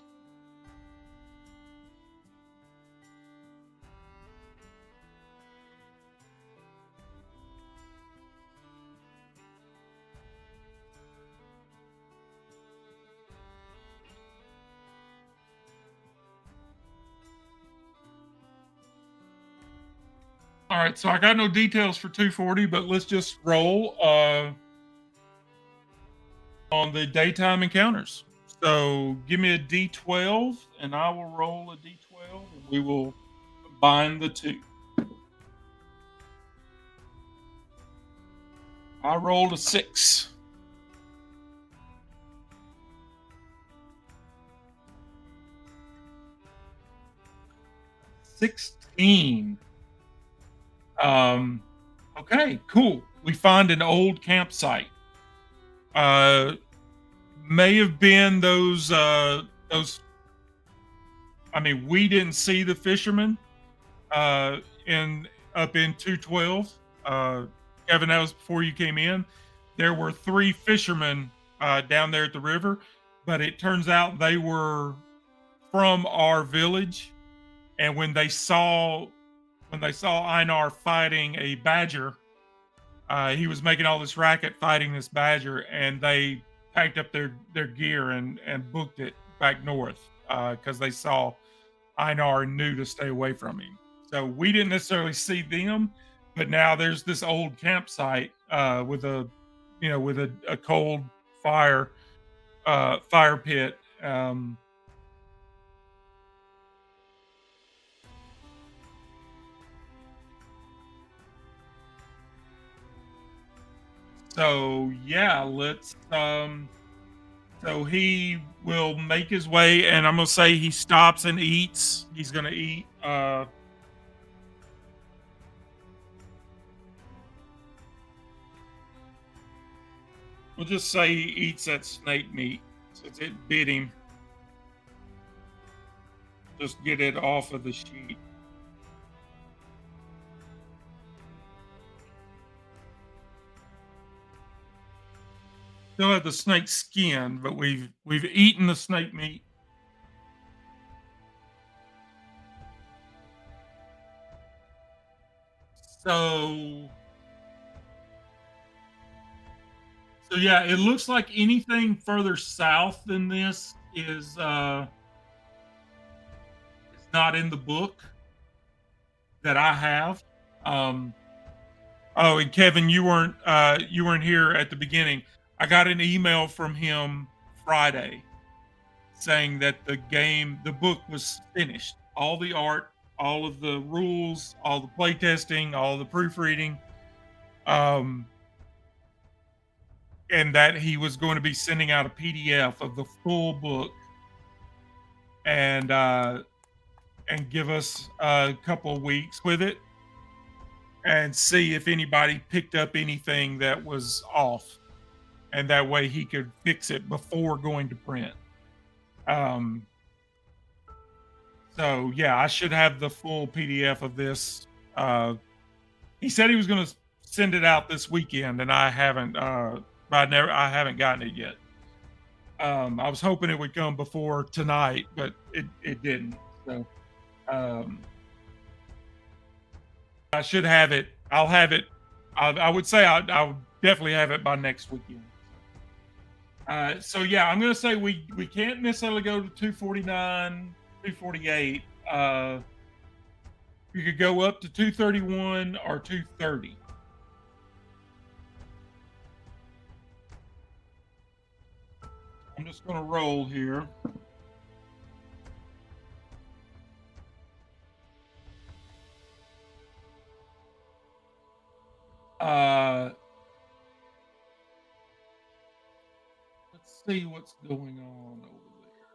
All right, so I got no details for 240, but let's just roll on the daytime encounters. So give me a D12 and I will roll a D12 and we will combine the two. I rolled a 6. 16. Um, okay, cool. We find an old campsite. Uh, may have been those. I mean, we didn't see the fishermen in up in 212. Uh, Kevin, that was before you came in. There were three fishermen down there at the river, but it turns out they were from our village. And when they saw Einar fighting a badger, he was making all this racket fighting this badger, and they packed up their gear and booked it back north because they saw Einar and knew to stay away from him. So we didn't necessarily see them, but now there's this old campsite with a cold fire fire pit. So yeah, let's so he will make his way, and I'm gonna say he stops and eats. He's gonna eat we'll just say he eats that snake meat since it bit him. Just get it off of the sheet. still have the snake skin, but we've eaten the snake meat. So so yeah, it looks like anything further south than this is not in the book that I have. Um, oh, and Kevin, you weren't here at the beginning. I got an email from him Friday saying that the book was finished. All the art, all of the rules, all the play testing, all the proofreading, um, and that he was going to be sending out a PDF of the full book and give us a couple of weeks with it and see if anybody picked up anything that was off, and that way he could fix it before going to print. Um, so yeah, I should have the full PDF of this. He said he was going to send it out this weekend, and I haven't. I haven't gotten it yet. I was hoping it would come before tonight, but it didn't. So um, I should have it. I'll have it. I would say I'll definitely have it by next weekend. So yeah, I'm gonna say we can't necessarily go to 249, 248. You could go up to 231 or 230. I'm just gonna roll here. Uh, let's see what's going on over there.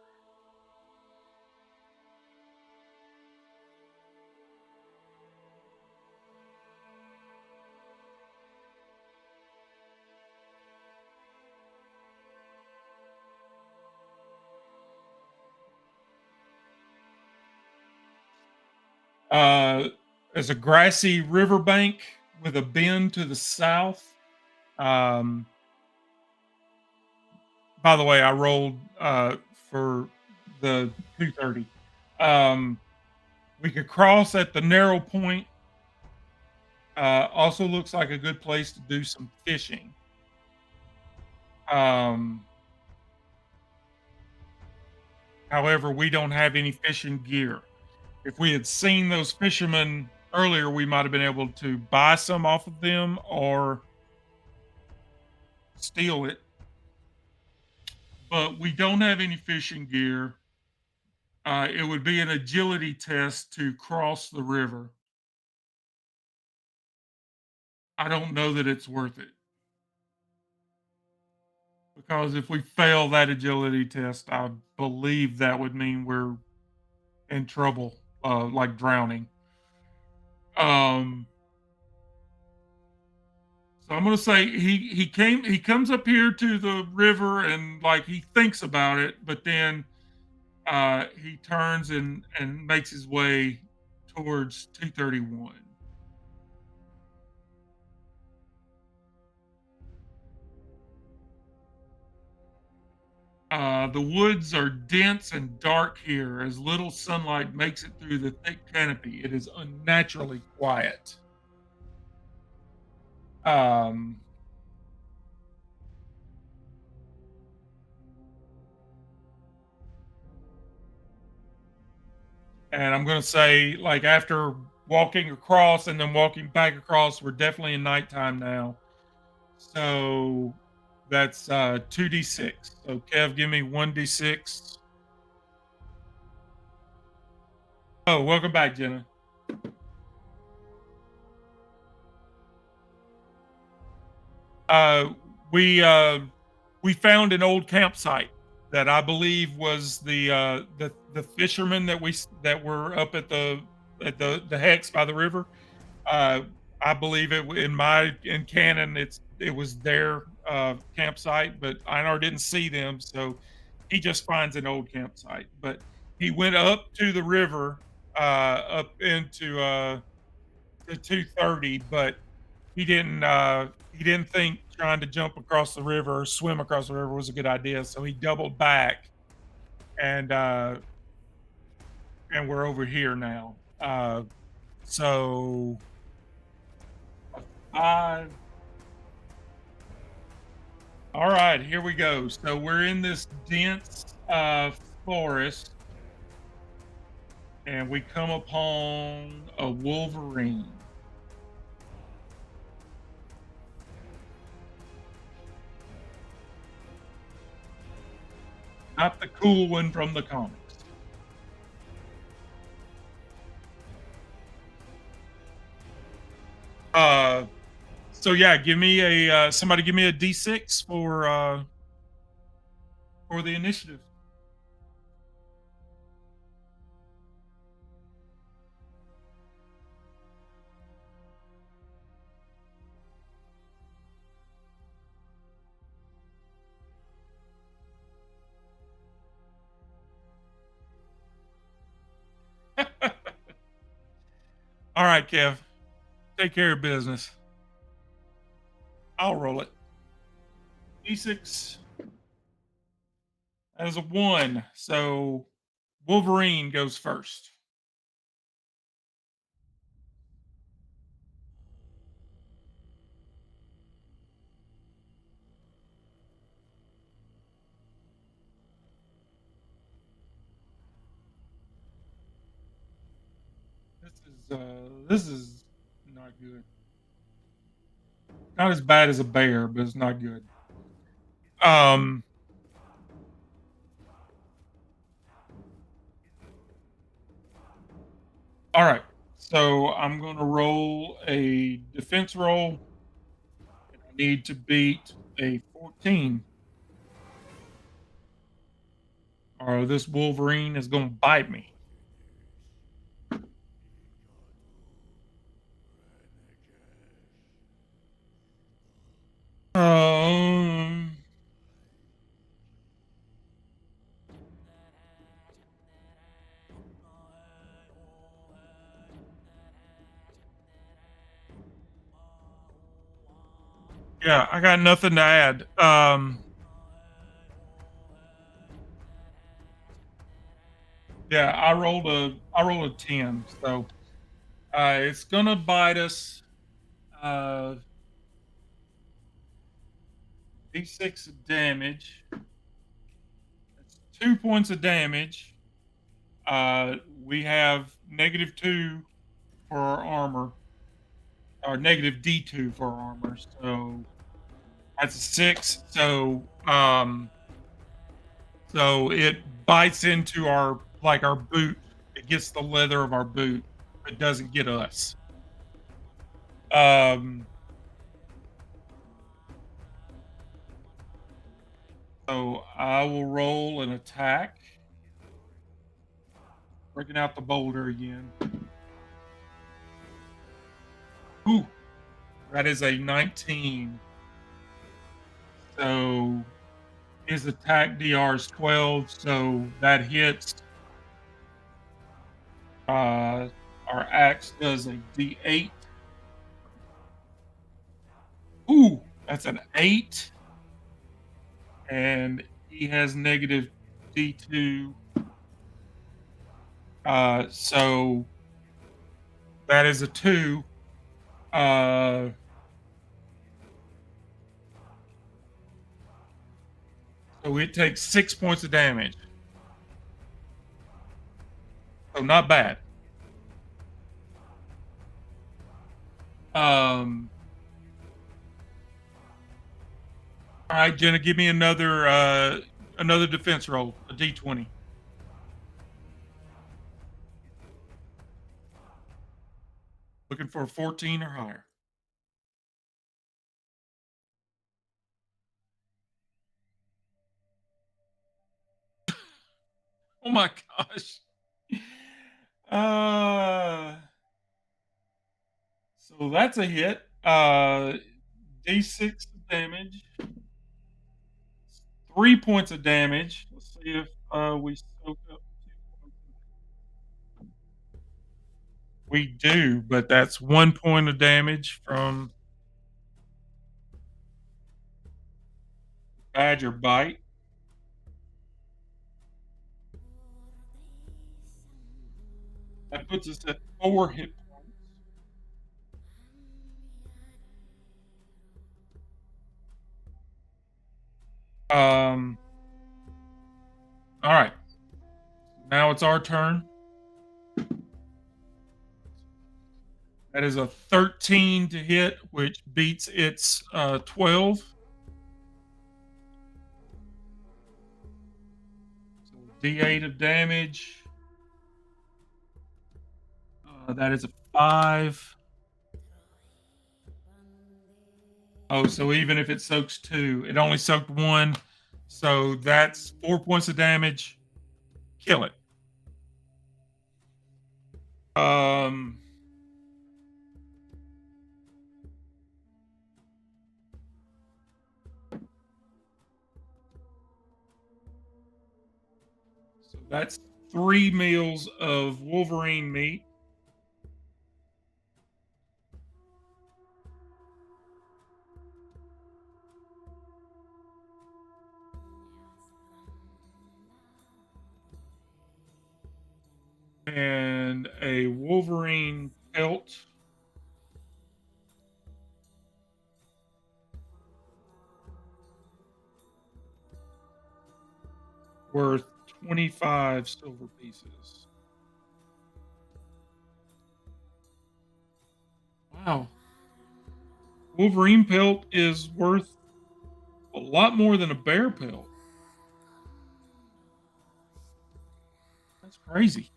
There's a grassy riverbank with a bend to the south. Um, by the way, I rolled for the 230. Um, we could cross at the narrow point. Also looks like a good place to do some fishing. Um, however, we don't have any fishing gear. If we had seen those fishermen earlier, we might have been able to buy some off of them or steal it. But we don't have any fishing gear. It would be an agility test to cross the river. I don't know that it's worth it because if we fail that agility test, I believe that would mean we're in trouble, like drowning. Um, so I'm gonna say he comes up here to the river and like he thinks about it, but then he turns and makes his way towards 231. The woods are dense and dark here as little sunlight makes it through the thick canopy. It is unnaturally quiet. Um, and I'm going to say, like, after walking across and then walking back across, we're definitely in nighttime now. So that's 2d6. So, Kev, give me 1d6. Oh, welcome back, Jenna. Uh, we uh, we found an old campsite that I believe was the fishermen that were up at the hex by the river. Uh, I believe in canon it was their campsite, but Einar didn't see them, so he just finds an old campsite. But he went up to the river, up into the 230, but he didn't think trying to jump across the river or swim across the river was a good idea, so he doubled back and, uh, and we're over here now. So 5 Alright, here we go. So we're in this dense, forest, and we come upon a wolverine. Not the cool one from the comics. Uh, so yeah, give me somebody give me a D6 for the initiative. All right, Kev, take care of business. I'll roll it. D6. That is a 1. So Wolverine goes first. This is not good. Not as bad as a bear, but it's not good. Um, all right. So I'm gonna roll a defense roll. And I need to beat a 14, or this Wolverine is gonna bite me. Um, yeah, I got nothing to add. Yeah, I rolled a 10, so it's gonna bite us. Uh, D6 of damage. That's 2 points of damage. We have -2 for our armor, or negative D2 for our armor. So that's a 6. So it bites into our like our boot. It gets the leather of our boot. It doesn't get us. Um, so I will roll an attack, breaking out the boulder again. Ooh, that is a 19. So his attack DR is 12, so that hits. Uh, our axe does a D8. Ooh, that's an 8, and he has negative D2. So that is a 2. Uh, so it takes 6 points of damage. So not bad. Um, all right, Jenna, give me another defense roll, a D20. Looking for a 14 or higher. Oh my gosh. Uh, so that's a hit. D6 damage, 3 points of damage. Let's see if we soak up 2 points. We do, but that's 1 point of damage from. badger bite. That puts us at 4 hit points. Um, all right. Now it's our turn. That is a 13 to hit, which beats its 12. So D8 of damage. That is a 5. Oh, so even if it soaks 2, it only soaked 1. So that's 4 points of damage. Kill it. Um, so that's 3 meals of Wolverine meat. And a Wolverine pelt worth 25 silver pieces. Wow. Wolverine pelt is worth a lot more than a bear pelt. That's crazy.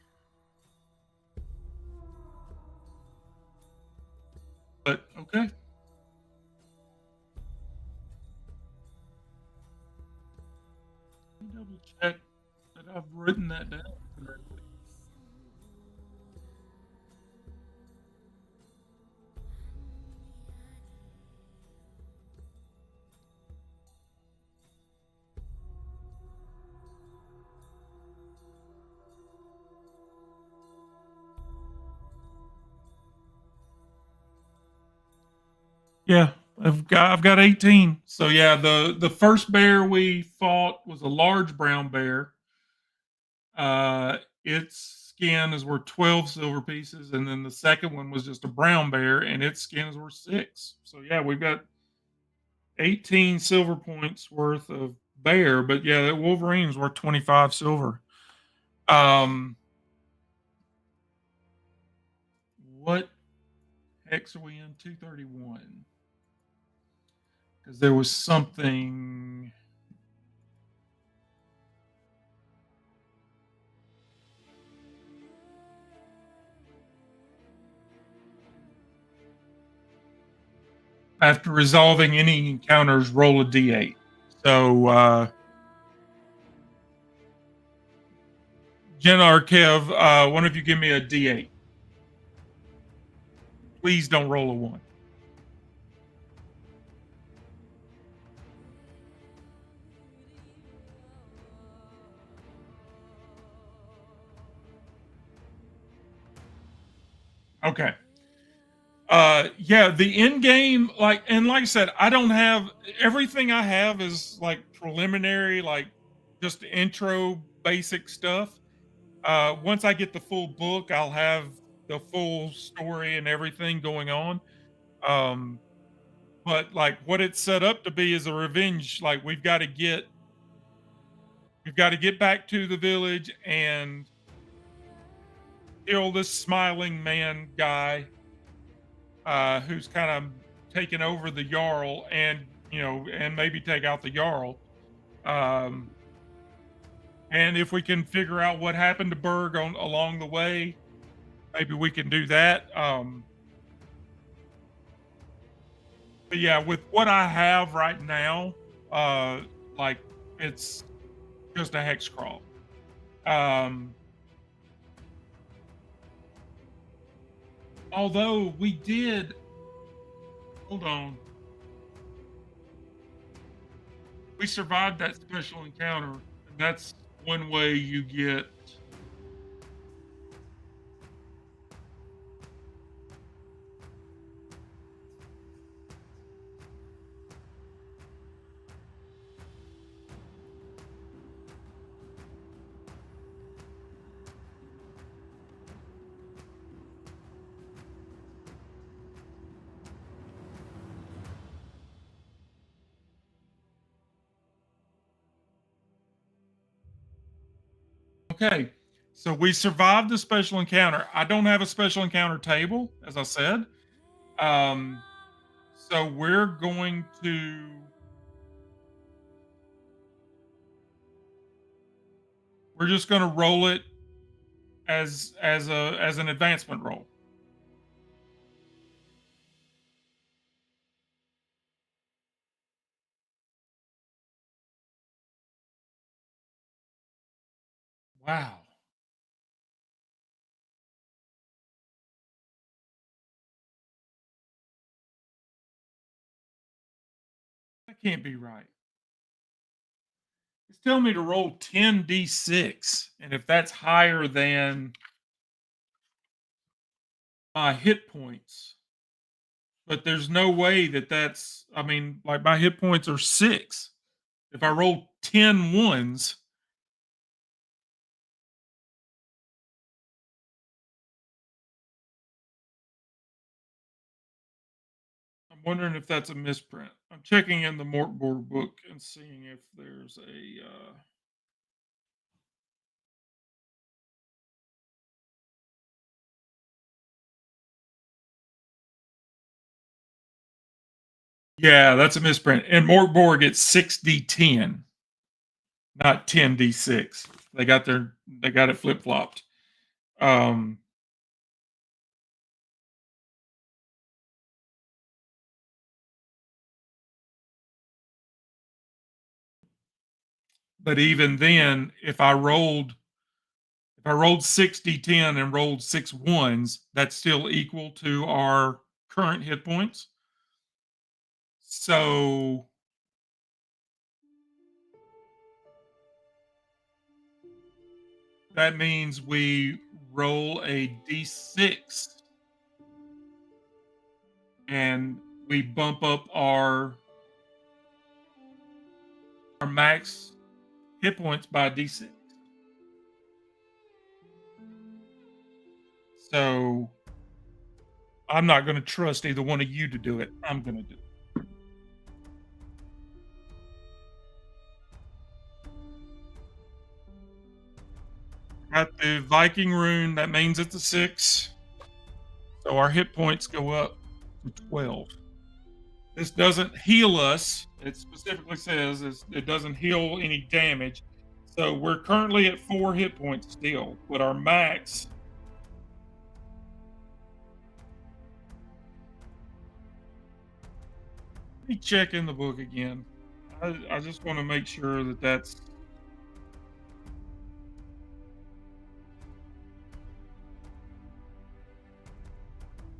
But okay. Let me double check that I've written that down correctly. Yeah, I've got 18. So yeah, the first bear we fought was a large brown bear. Its skin is worth 12 silver pieces, and then the second one was just a brown bear, and its skin is worth 6. So yeah, we've got 18 silver points worth of bear, but yeah, that Wolverine's worth 25 silver. Um, what hex are we in? 231. Because there was something. After resolving any encounters, roll a d8. So, Jenna or Kev, one of you give me a d8. Please don't roll a 1. Okay. Yeah, the end game, like I said, I don't have everything. I have is like preliminary, like just intro basic stuff. Once I get the full book, I'll have the full story and everything going on. Um, but like what it's set up to be is a revenge. Like we've got to get back to the village and kill this smiling man guy, who's kind of taken over the Jarl, and and maybe take out the Jarl. Um, and if we can figure out what happened to Berg on along the way, maybe we can do that. But yeah, with what I have right now, uh, like it's just a hex crawl. Um, although we did, hold on, we survived that special encounter, and that's one way you get. Okay. So we survived the special encounter. I don't have a special encounter table, as I said. Um, so we're just gonna roll it as an advancement roll. Wow. That can't be right. It's telling me to roll 10d6, and if that's higher than my hit points, but there's no way that that's I mean, like, my hit points are 6. If I roll 10 ones, I'm wondering if that's a misprint. I'm checking in the Morkborg book and seeing if there's yeah, that's a misprint. And Morkborg, it's 6d10, not 10d6. They got it flip-flopped. Um, but even then, if I rolled 6d10 and rolled 6 ones, that's still equal to our current hit points. So that means we roll a d6 and we bump up our max hit points by d6. So I'm not going to trust either one of you to do it. I'm going to do it. Got the Viking rune. That means it's a 6. So our hit points go up to 12. This doesn't heal us. It specifically says it doesn't heal any damage. So we're currently at 4 hit points still, but our max. Let me check in the book again. I just want to make sure that that's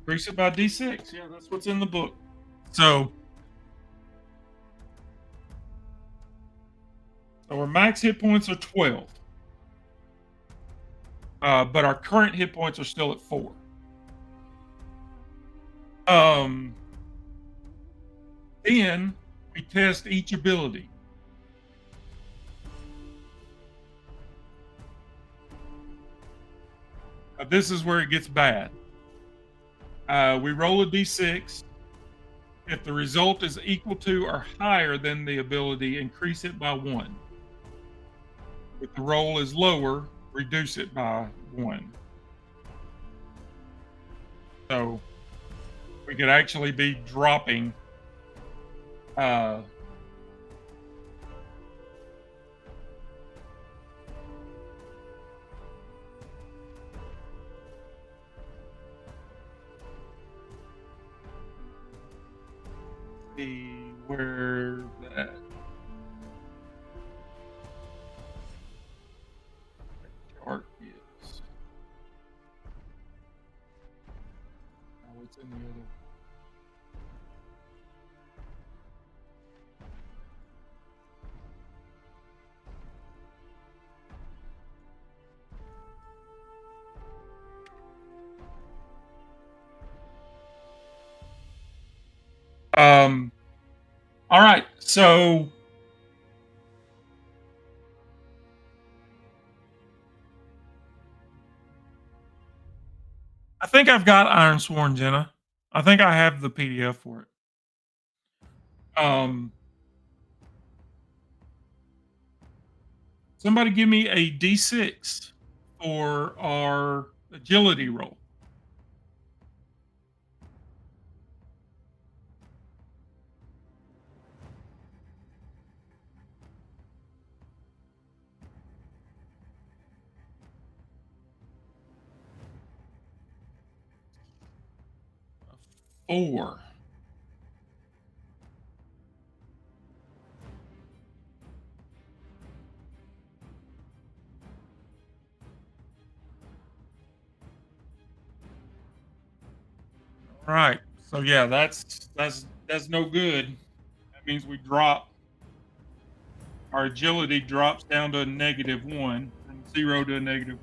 increase it by d6. Yeah, that's what's in the book. So, so our max hit points are 12, but our current hit points are still at 4. Um, then we test each ability. This is where it gets bad. We roll a d6. If the result is equal to or higher than the ability, increase it by 1. If the roll is lower, reduce it by 1. So we could actually be dropping uh, the where that chart is. Oh, it's in the other. All right. So I think I've got Iron Sworn, Jenna. I think I have the PDF for it. Um, Somebody give me a D6 for our agility roll. 4. Right. So yeah, that's no good. That means we drop our agility drops down to a -1 from 0 to a -1.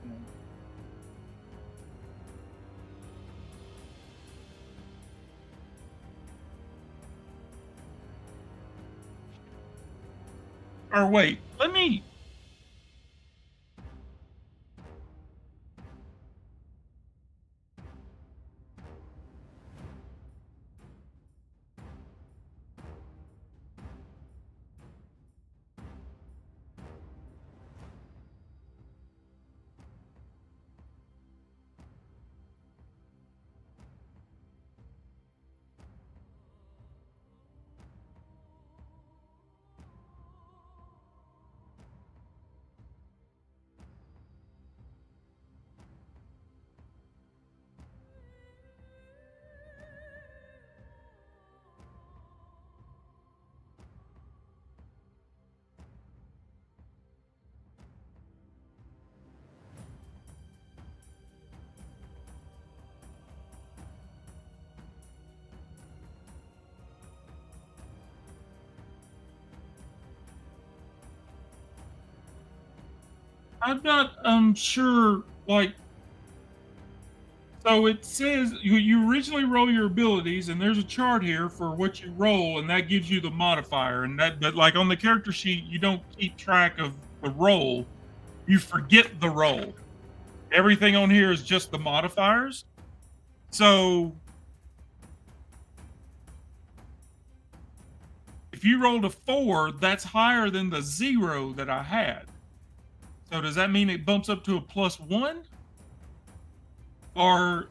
Or wait, let me I'm not sure like so it says you originally roll your abilities and there's a chart here for what you roll and that gives you the modifier and that but like on the character sheet you don't keep track of the roll. You forget the roll. Everything on here is just the modifiers. So if you rolled a 4, that's higher than the 0 that I had. So does that mean it bumps up to a +1? Or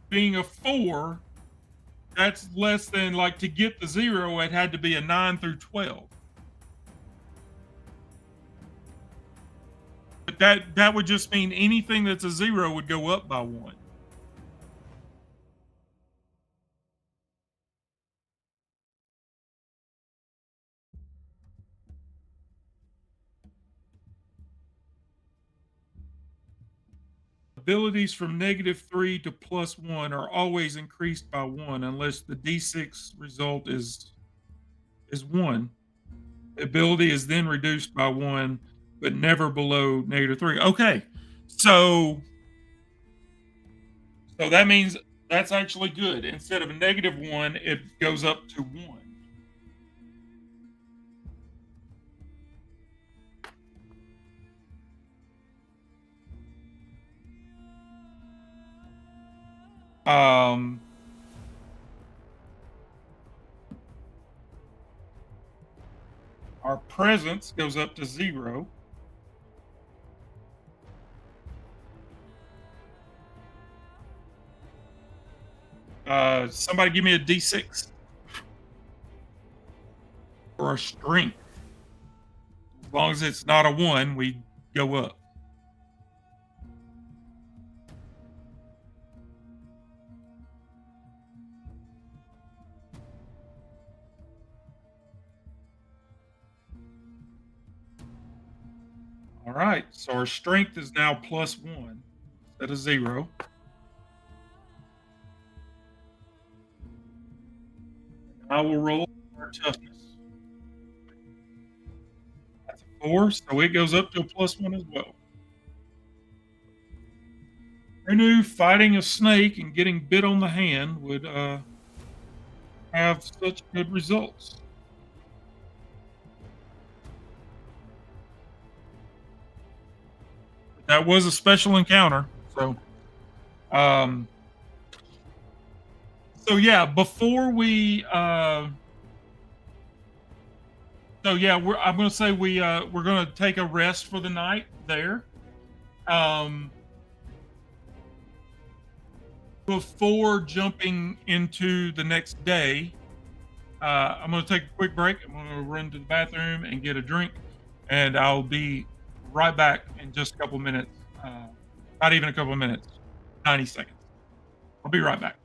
being a 4, that's less than like to get the 0, it had to be a 9 through 12. But that would just mean anything that's a 0 would go up by 1. Abilities from -3 to +1 are always increased by 1 unless the D6 result is 1. Ability is then reduced by 1, but never below -3. Okay. So so that means that's actually good. Instead of a -1, it goes up to 1. Um, our presence goes up to 0. Somebody give me a D6 or a strength. As long as it's not a 1, we go up. All right. So our strength is now +1 instead of 0. I will roll our toughness. That's a 4, so it goes up to a +1 as well. Who knew fighting a snake and getting bit on the hand would have such good results? That was a special encounter. Um, so yeah, before we So yeah, I'm gonna say we're gonna take a rest for the night there. Um, Before jumping into the next day, I'm gonna take a quick break. I'm gonna run to the bathroom and get a drink, and I'll be right back in just a couple minutes. Not even a couple minutes, 90 seconds. I'll be right back.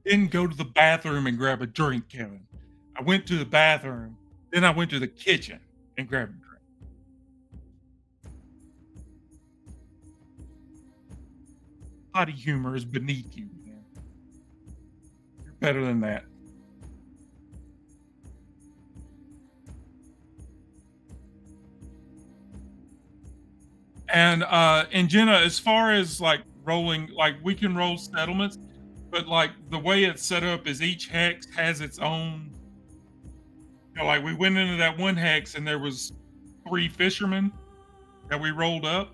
Didn't go to the bathroom and grab a drink, Kevin. I went to the bathroom, then I went to the kitchen and grabbed a drink. Potty humor is beneath you, man. You're better than that. And Jenna, as far as like rolling, like we can roll settlements, but like the way it's set up is each hex has its own. Like we went into that one hex and there was three fishermen that we rolled up,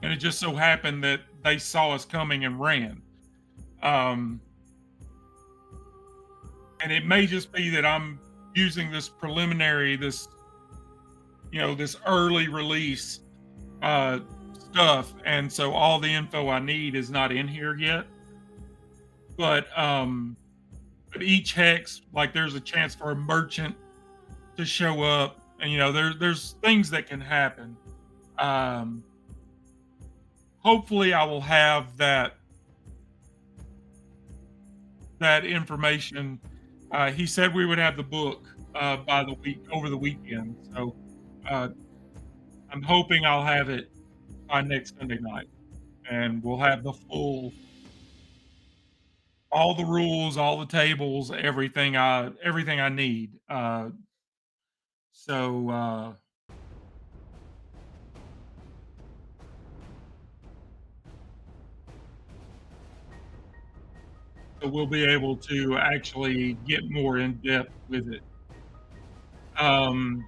and it just so happened that they saw us coming and ran. Um, and it may just be that I'm using this preliminary, this early release uh, stuff, and so all the info I need is not in here yet. But each hex, like there's a chance for a merchant to show up, and there's things that can happen. Um, Hopefully, I will have that information. He said we would have the book by the week over the weekend, so uh, I'm hoping I'll have it by next Sunday night, and we'll have the full, all the rules, all the tables, everything I need. So we'll be able to actually get more in depth with it. Um,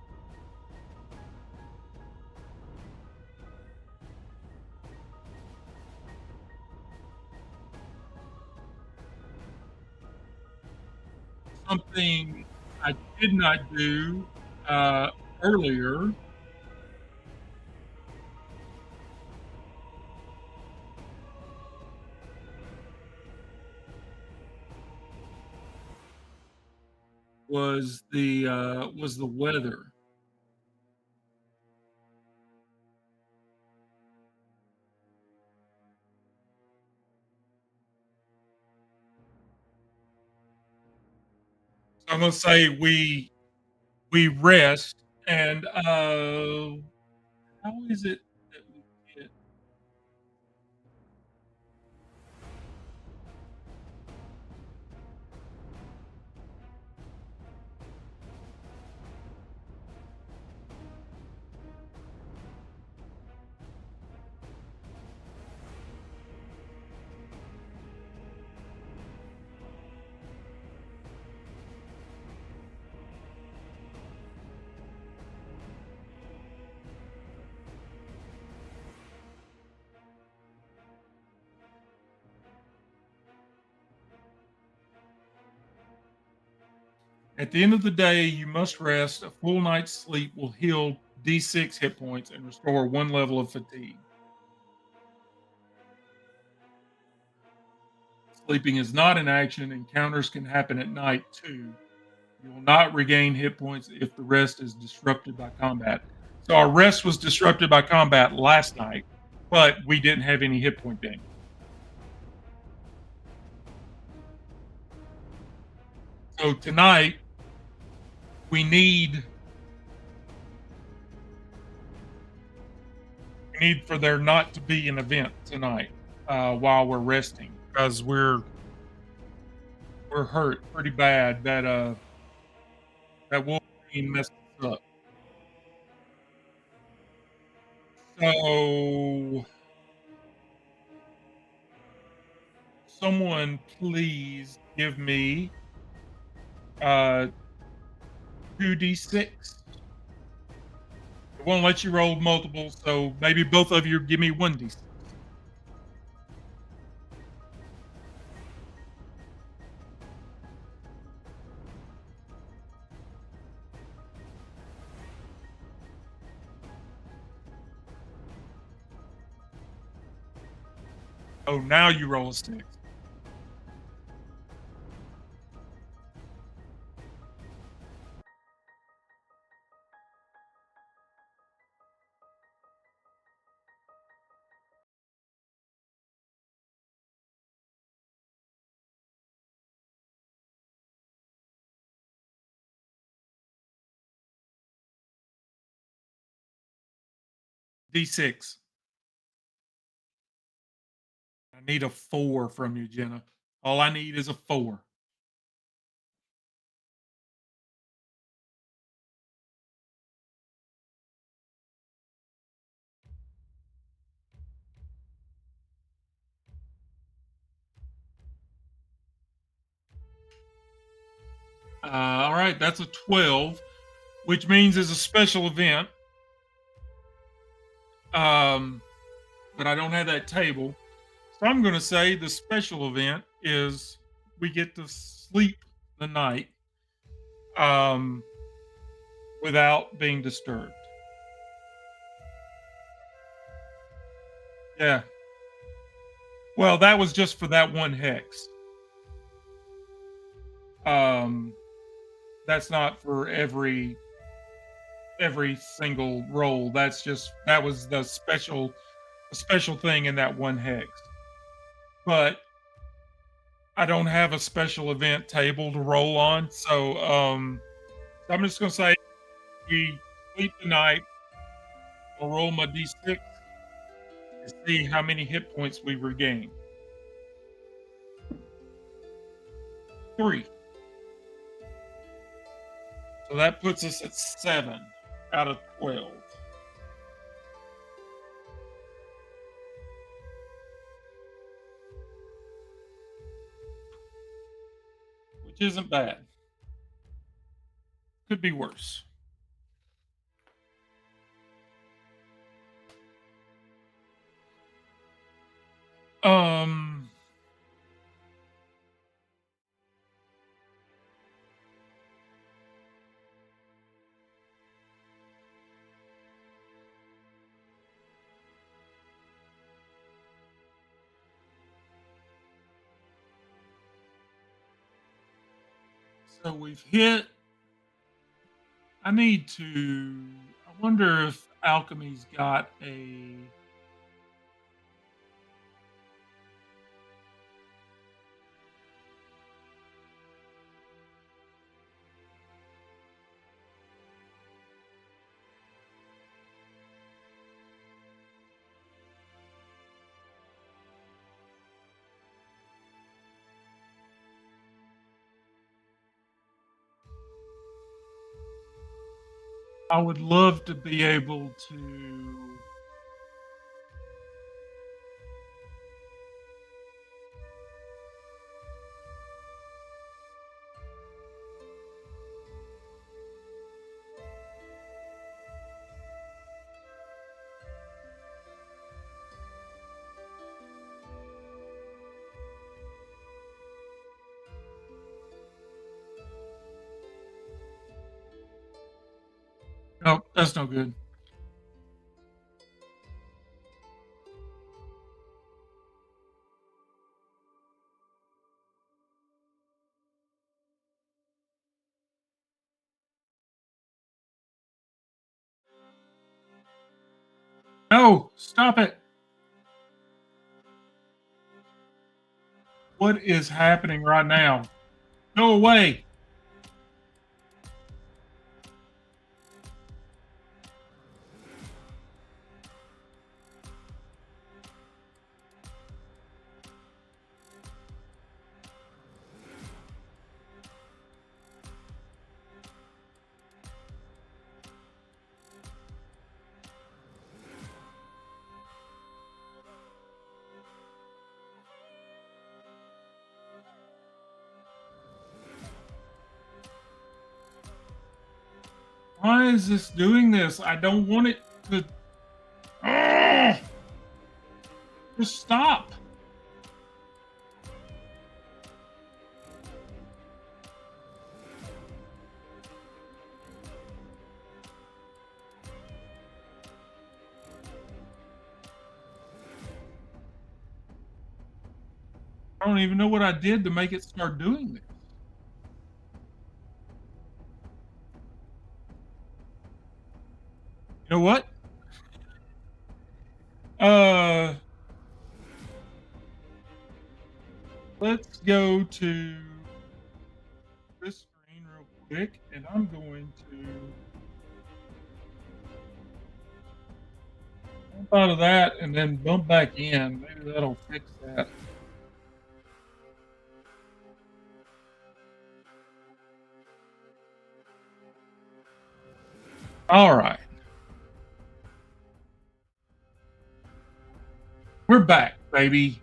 Something I did not do earlier was the weather. So I'm gonna say we rest, and, how is it that we get at the end of the day, you must rest. A full night's sleep will heal D6 hit points and restore 1 level of fatigue. Sleeping is not an action. Encounters can happen at night too. You will not regain hit points if the rest is disrupted by combat. So our rest was disrupted by combat last night, but we didn't have any hit point damage. So tonight we need we need for there not to be an event tonight while we're resting because we're hurt pretty bad. That Wolverine messed us up. So someone please give me 2d6. It won't let you roll multiple, so maybe both of you give me 1d6. Oh, now you roll a 6. D6. I need a 4 from you, Jenna. All I need is a 4. All right, that's a 12, which means it's a special event. Um, but I don't have that table. So I'm going to say the special event is we get to sleep the night um, without being disturbed. Yeah. Well, that was just for that one hex. Um, that's not for every single roll. That was the special thing in that one hex. But I don't have a special event table to roll on, so I'm just gonna say we sleep tonight. I'll roll my d6 to see how many hit points we regain. 3. So that puts us at 7 out of 12, which isn't bad. Could be worse. Um, so we've hit. I need to. I wonder if alchemy's got a. I would love to be able to. No, that's no good. No, stop it. What is happening right now? Go away. Why is this doing this? I don't want it to. Ugh, just stop. I don't even know what I did to make it start doing this. You know what? Uh, let's go to this screen real quick, and I'm going to bump out of that and then bump back in. Maybe that'll fix that. All right, we're back, baby.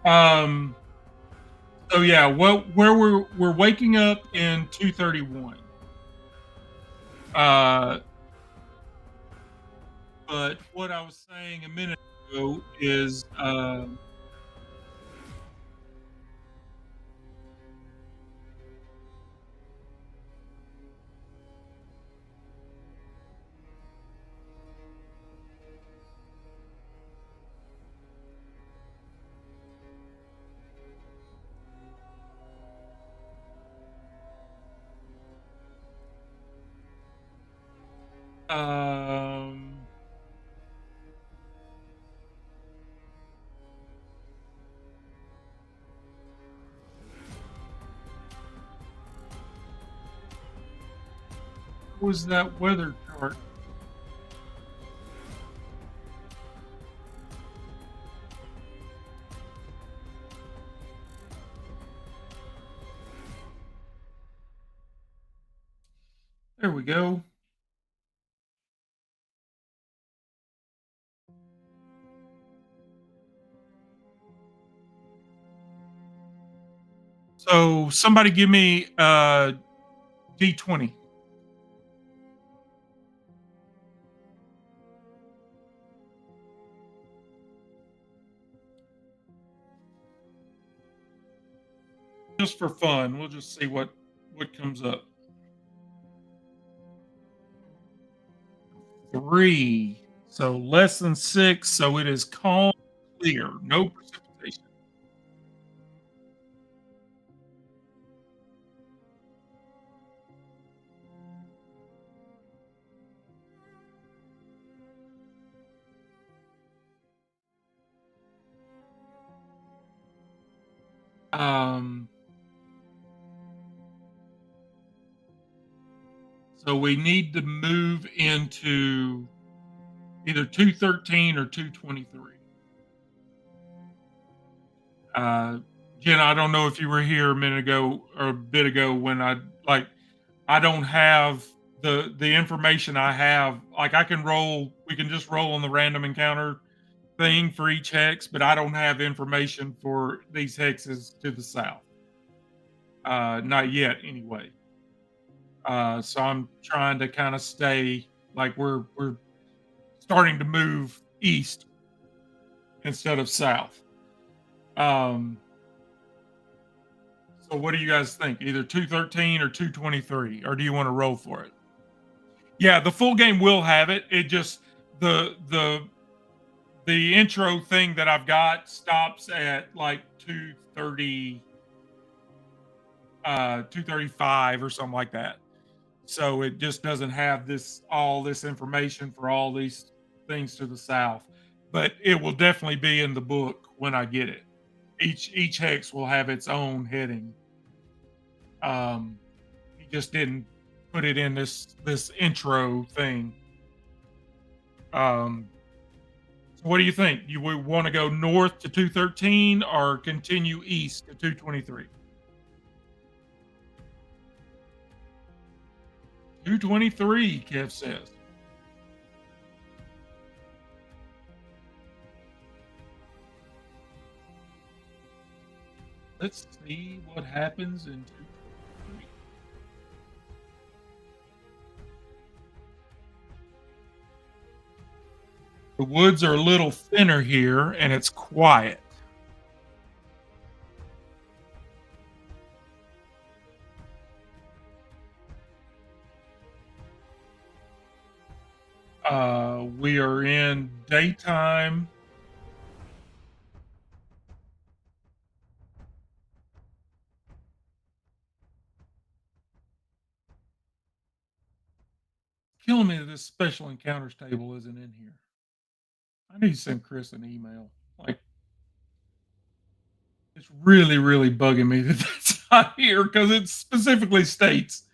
Um, so yeah, what where we're waking up in 231. Uh, but what I was saying a minute ago is um what was that weather chart? There we go. So somebody give me D20. Just for fun. We'll just see what comes up. 3. So less than 6, so it is calm, clear, no precipitation. Um so we need to move into either 213 or 223. Uh Jen, I don't know if you were here a minute ago or a bit ago when I like I don't have the information I have. Like I can roll, we can just roll on the random encounter thing for each hex, but I don't have information for these hexes to the south. Not yet, anyway. So I'm trying to kind of stay like we're starting to move east instead of south. Um, so what do you guys think? Either 213 or 223, or do you want to roll for it? Yeah, the full game will have it. It just the intro thing that I've got stops at like 230 235 or something like that. So it just doesn't have this all this information for all these things to the south. But it will definitely be in the book when I get it. Each hex will have its own heading. Um he just didn't put it in this intro thing. Um so what do you think? You would want to go north to 213 or continue east to 223? 223, Kev says. Let's see what happens in 223. The woods are a little thinner here and it's quiet. We are in daytime. Killing me that this special encounters table isn't in here. I need to send Chris an email. Like, it's really, really bugging me that that's not here because it specifically states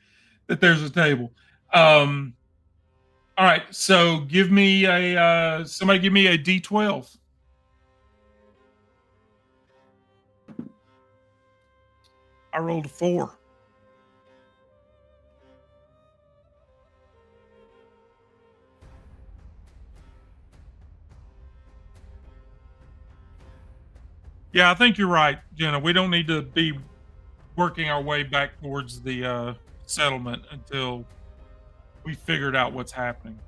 that there's a table. Um, all right, so give me a somebody give me a D12. I rolled a 4. Yeah, I think you're right, Jenna. We don't need to be working our way back towards the settlement until we figured out what's happening.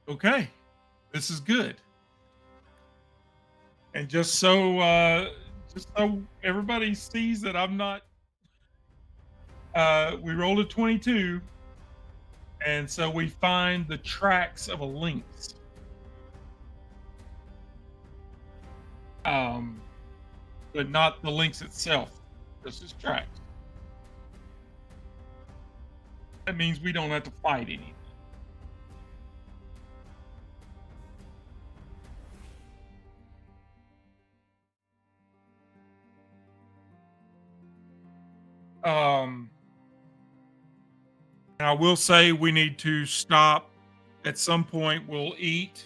Okay, this is good. And just so everybody sees that I'm not we rolled a 22 and so we find the tracks of a lynx. Um but not the lynx itself. Just its tracks. That means we don't have to fight anything. Um and I will say we need to stop at some point. We'll eat.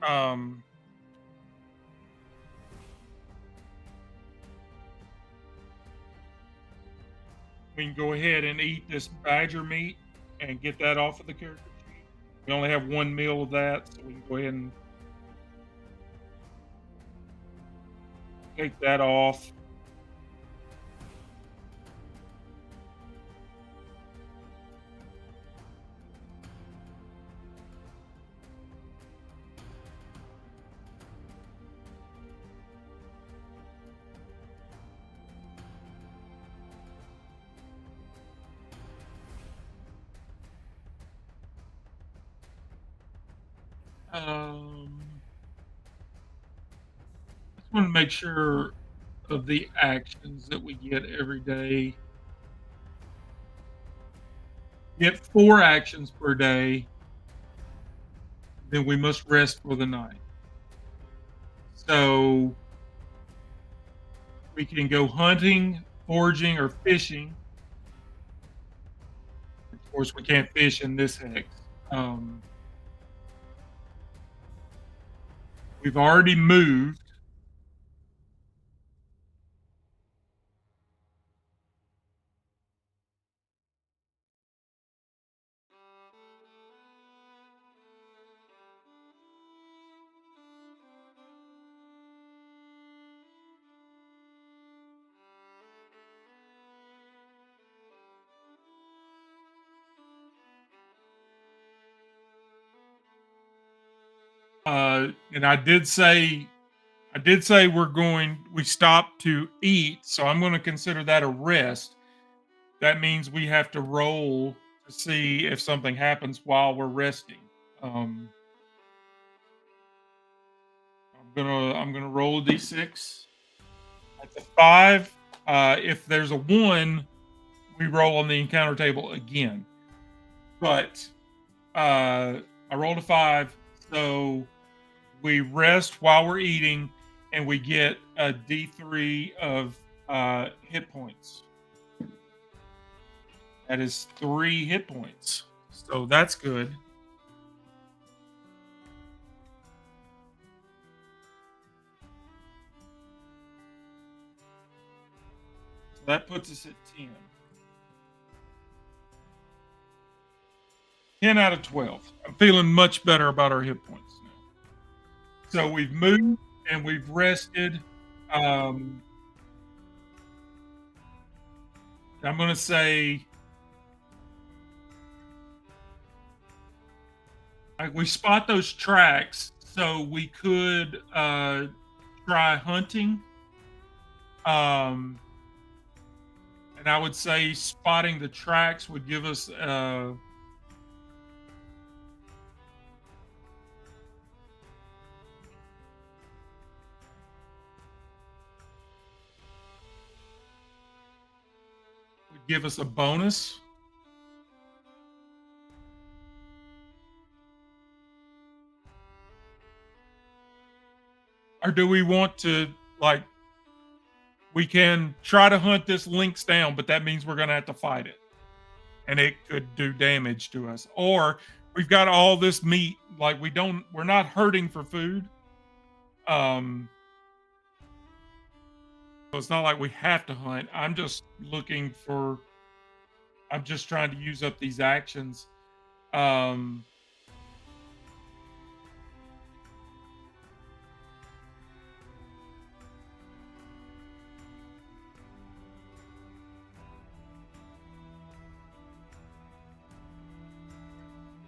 Um we can go ahead and eat this badger meat and get that off of the character sheet. We only have one meal of that, so we can go ahead and take that off. Um, just want to make sure of the actions that we get every day. Get 4 actions per day, then we must rest for the night. So we can go hunting, foraging, or fishing. Of course, we can't fish in this hex. Um, We've already moved. And I did say we stopped to eat, so I'm going to consider that a rest. That means we have to roll to see if something happens while we're resting. Um, I'm gonna roll a d6. That's a 5. If there's a 1, we roll on the encounter table again. But I rolled a 5, so we rest while we're eating, and we get a d3 of hit points. That is 3 hit points. So that's good. So that puts us at 10. 10 out of 12. I'm feeling much better about our hit points now. So we've moved and we've rested. Um, I'm going to say we spot those tracks, so we could try hunting. Um, and I would say spotting the tracks would give us a bonus. Or do we want to, like, we can try to hunt this lynx down, but that means we're going to have to fight it, and it could do damage to us. Or we've got all this meat, like we're not hurting for food. Um, so it's not like we have to hunt. I'm just trying to use up these actions. Um,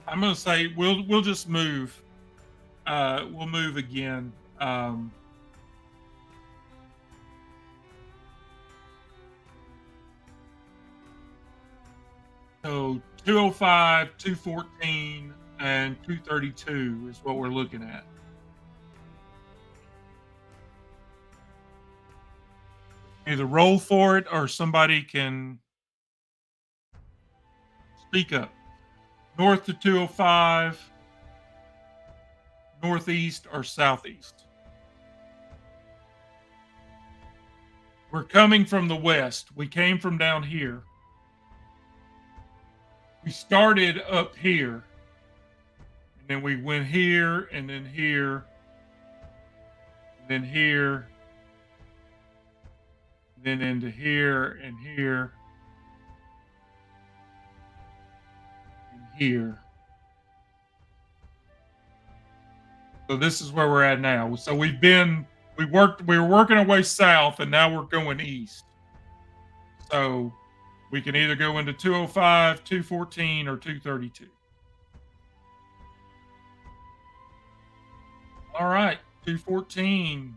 I'm gonna say we'll just move. We'll move again. So 205, 214, and 232 is what we're looking at. Either roll for it or somebody can speak up. North to 205, northeast or southeast. We're coming from the west. We came from down here. We started up here, and then we went here, and then here, and then here, and then into here, and here, and here. So this is where we're at now. So we were working our way south, and now we're going east. So we can either go into 205, 214, or 232. All right, 214.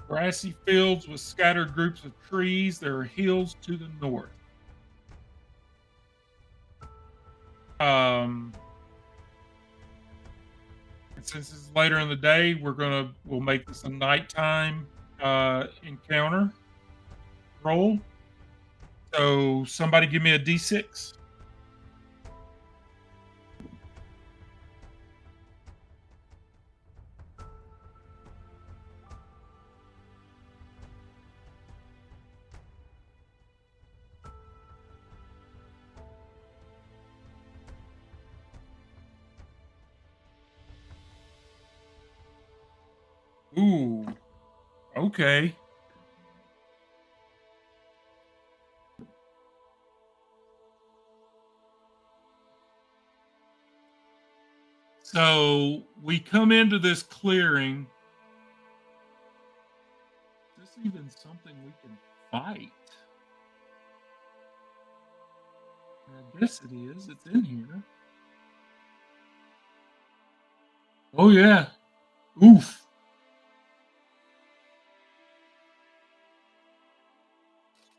Grassy fields with scattered groups of trees. There are hills to the north. Um, and since it's later in the day, we'll make this a nighttime encounter roll. So somebody give me a d6. Ooh, okay. So we come into this clearing. Is this even something we can fight? I guess it is. It's in here. Oh yeah. Oof.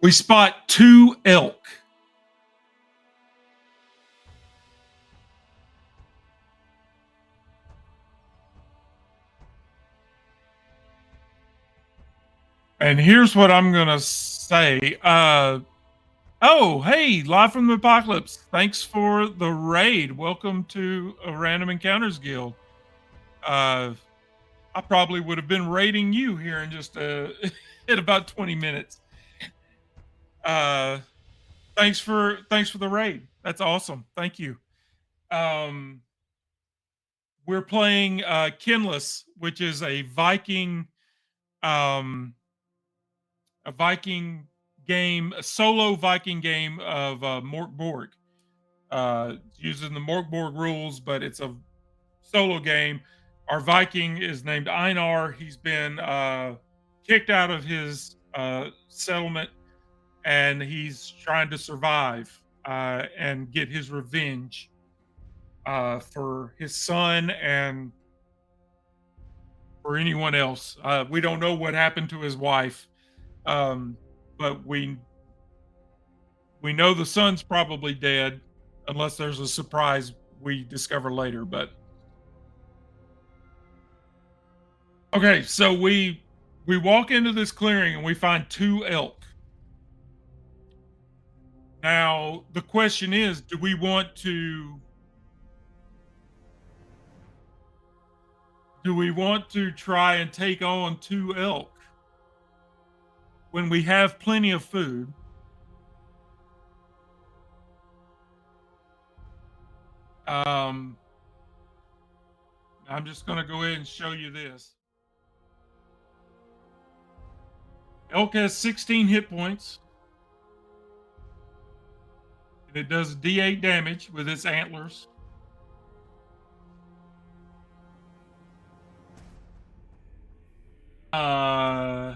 We spot two elk. And here's what I'm gonna say. Oh, hey, live from the apocalypse. Thanks for the raid. Welcome to a Random Encounters Guild. Uh, I probably would have been raiding you here in just in about 20 minutes. Uh, thanks for the raid. That's awesome. Thank you. Um, we're playing Kinless, which is um, a Viking game, a solo Viking game of Mort Borg. Using the Morkborg rules, but it's a solo game. Our Viking is named Einar. He's been kicked out of his settlement, and he's trying to survive and get his revenge for his son and for anyone else. We don't know what happened to his wife, um, but we know the son's probably dead, unless there's a surprise we discover later. But okay, so we walk into this clearing and we find two elk. Now the question is, do we want to try and take on two elk when we have plenty of food? Um, I'm just going to go ahead and show you this. Elk has 16 hit points, and it does D8 damage with its antlers. Uh,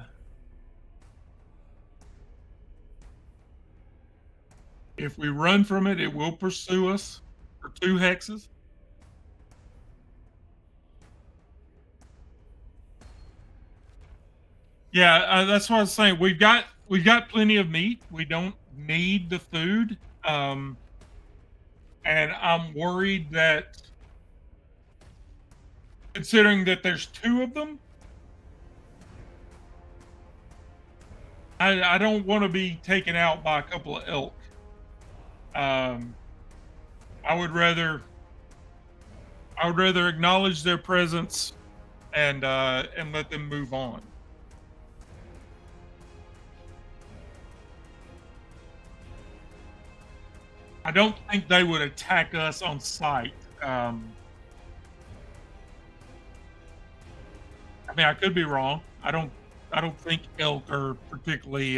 if we run from it, it will pursue us for 2 hexes. Yeah, that's what I was saying. We've got plenty of meat. We don't need the food. And I'm worried that, considering that there's two of them, I don't want to be taken out by a couple of elk. Um, I would rather acknowledge their presence and let them move on. I don't think they would attack us on sight. Um, I mean, I could be wrong. I don't think elk are particularly.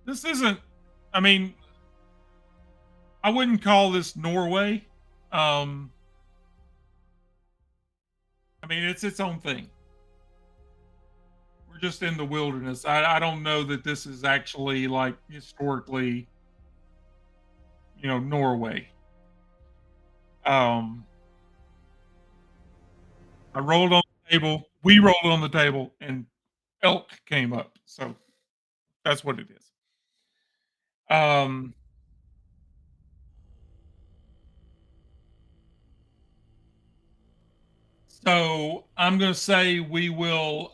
This isn't. I mean, I wouldn't call this Norway. Um, I mean, it's its own thing. We're just in the wilderness. I don't know that this is actually like historically, Norway. Um, I rolled on the table. We rolled on the table, and elk came up. So that's what it is. Um, so I'm going to say we will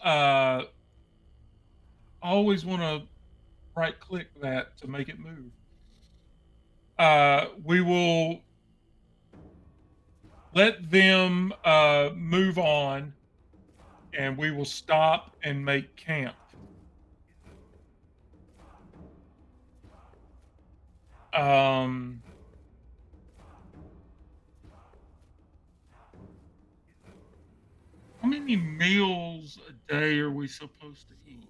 always want to right click that to make it move. We will let them move on, and we will stop and make camp. Um, many meals a day are we supposed to eat?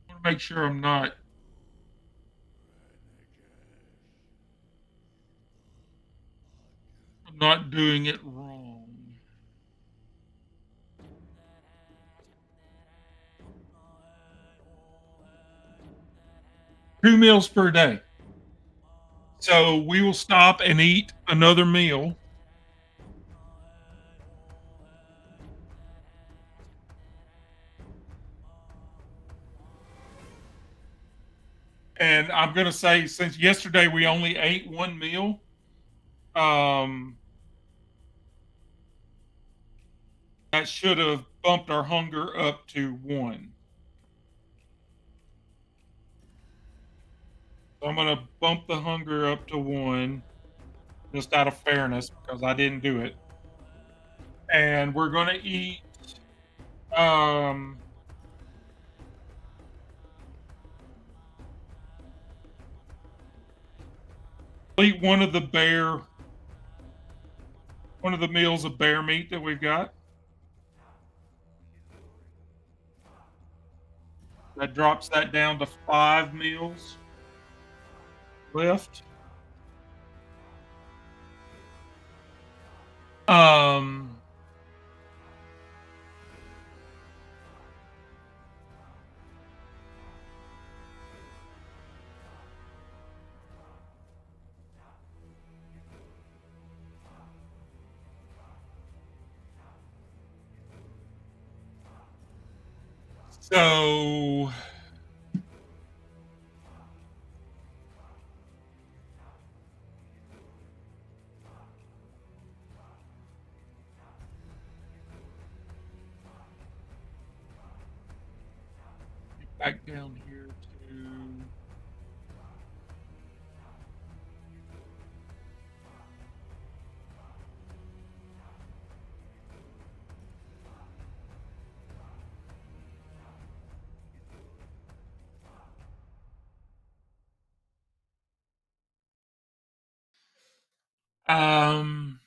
I want to make sure I'm not doing it wrong. 2 meals per day. So we will stop and eat another meal. And I'm gonna say since yesterday we only ate 1 meal, um, that should have bumped our hunger up to 1. So I'm gonna bump the hunger up to 1 just out of fairness because I didn't do it. And we're gonna um eat one of the meals of bear meat that we've got. That drops that down to 5 meals left. Um, so back down here to um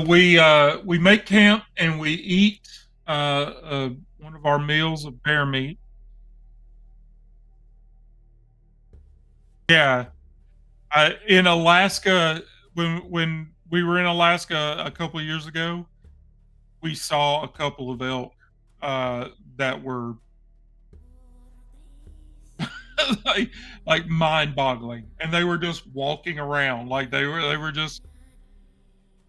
we make camp and we eat one of our meals of bear meat. Yeah. In Alaska when we were in Alaska a couple of years ago, we saw a couple of elk that were like mind-boggling, and they were just walking around like they were just.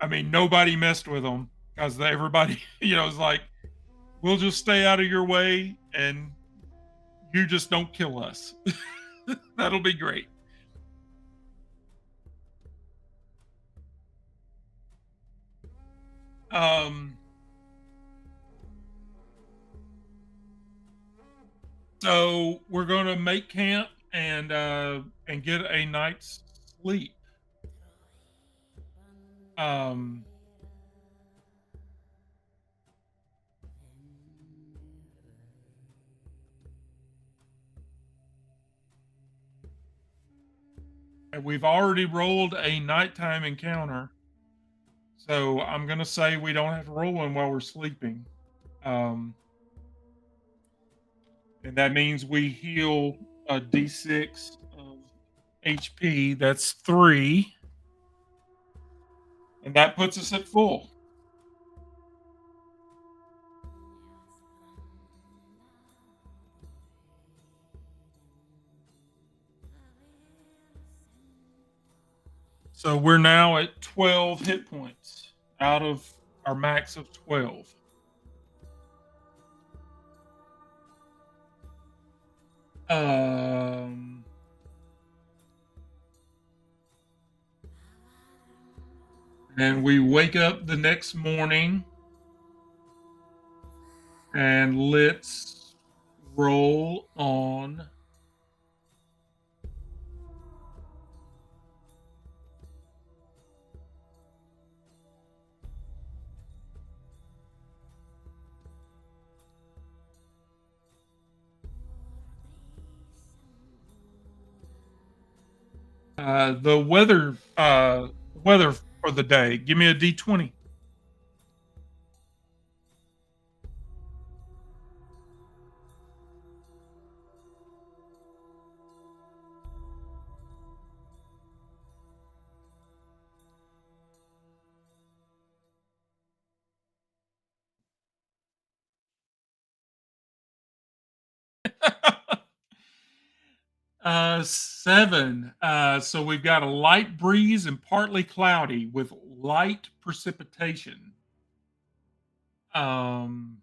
I mean, nobody messed with them because everybody, was like, "We'll just stay out of your way, and you just don't kill us. That'll be great." Um, so we're gonna make camp and get a night's sleep. Um, and we've already rolled a nighttime encounter, so I'm gonna say we don't have to roll one while we're sleeping. Um, and that means we heal a d6 of HP. That's 3, and that puts us at full. So we're now at 12 hit points out of our max of 12. Um, and we wake up the next morning and let's roll on. The weather for the day. Give me a D20. 7. So we've got a light breeze and partly cloudy with light precipitation. Um,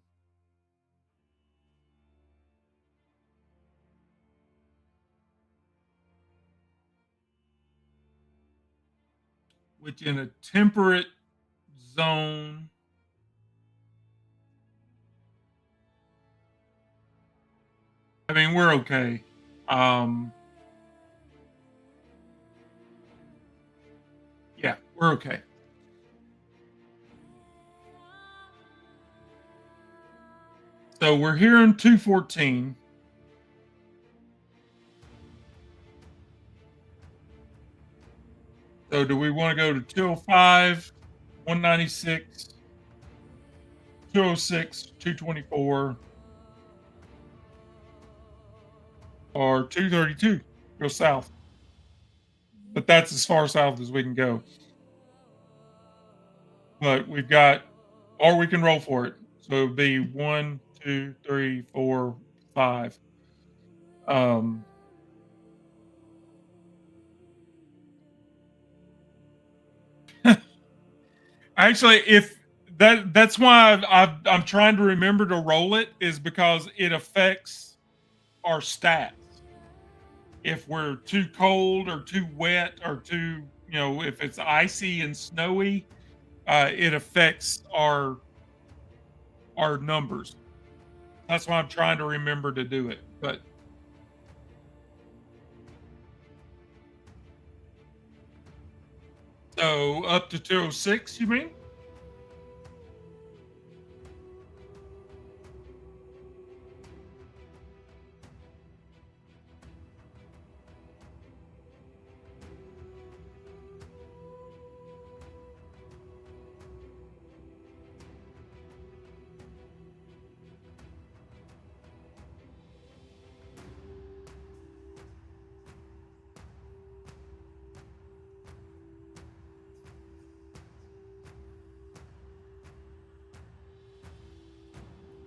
which in a temperate zone, I mean, we're okay. Um, yeah, we're okay. So we're here in 214. So do we want to go to 205, 196, 206, 224, or 232? Go south. But that's as far south as we can go. But we've got, or we can roll for it. So it'd be 1, 2, 3, 4, 5. Um, actually, if that's why I'm trying to remember to roll it is because it affects our stats. If we're too cold or too wet or too, if it's icy and snowy, it affects our numbers. That's why I'm trying to remember to do it. But so up to 206, you mean?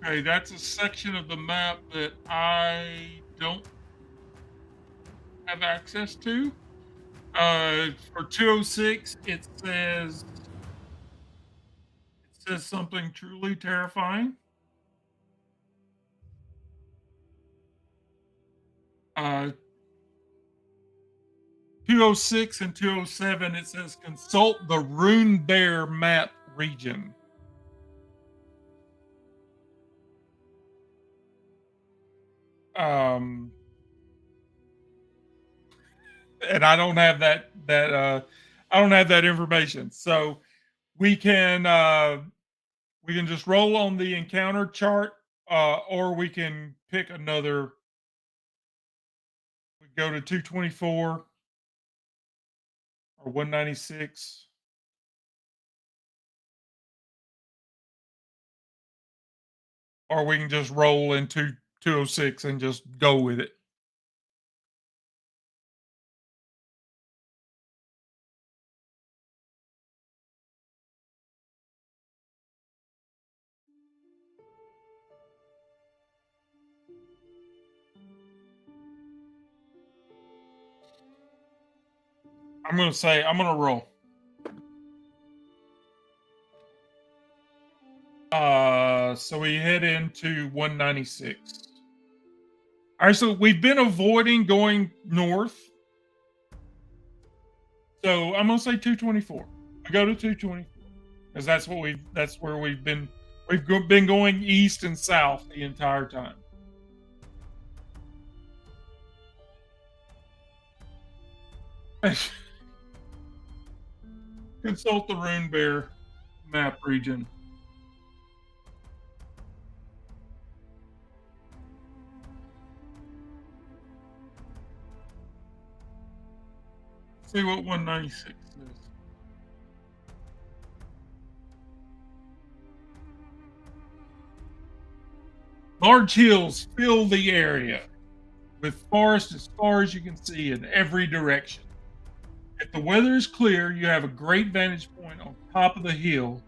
Okay, that's a section of the map that I don't have access to. For 206, it says something truly terrifying. 206 and 207, it says consult the Rune Bear map region. Um, and I don't have that information. So we can uh we can just roll on the encounter chart, or we can pick another. We go to 224 or 196, or we can just roll into 206 and just go with it. I'm gonna roll. So we head into 196. All right, so we've been avoiding going north. So I'm gonna say 224. I go to 224 because that's where been going east and south the entire time. Consult the Rune Bear map region. See what 196 is. Large hills fill the area with forest as far as you can see in every direction. If the weather is clear, you have a great vantage point on top of the hill.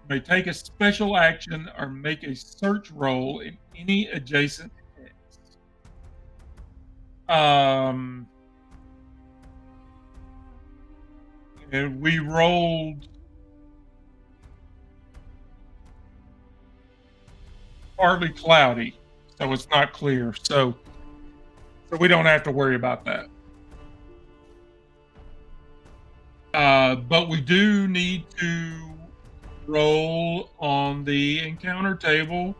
You may take a special action or make a search roll in any adjacent text. Um, and we rolled partly cloudy, so it's not clear. So we don't have to worry about that. But we do need to roll on the encounter table.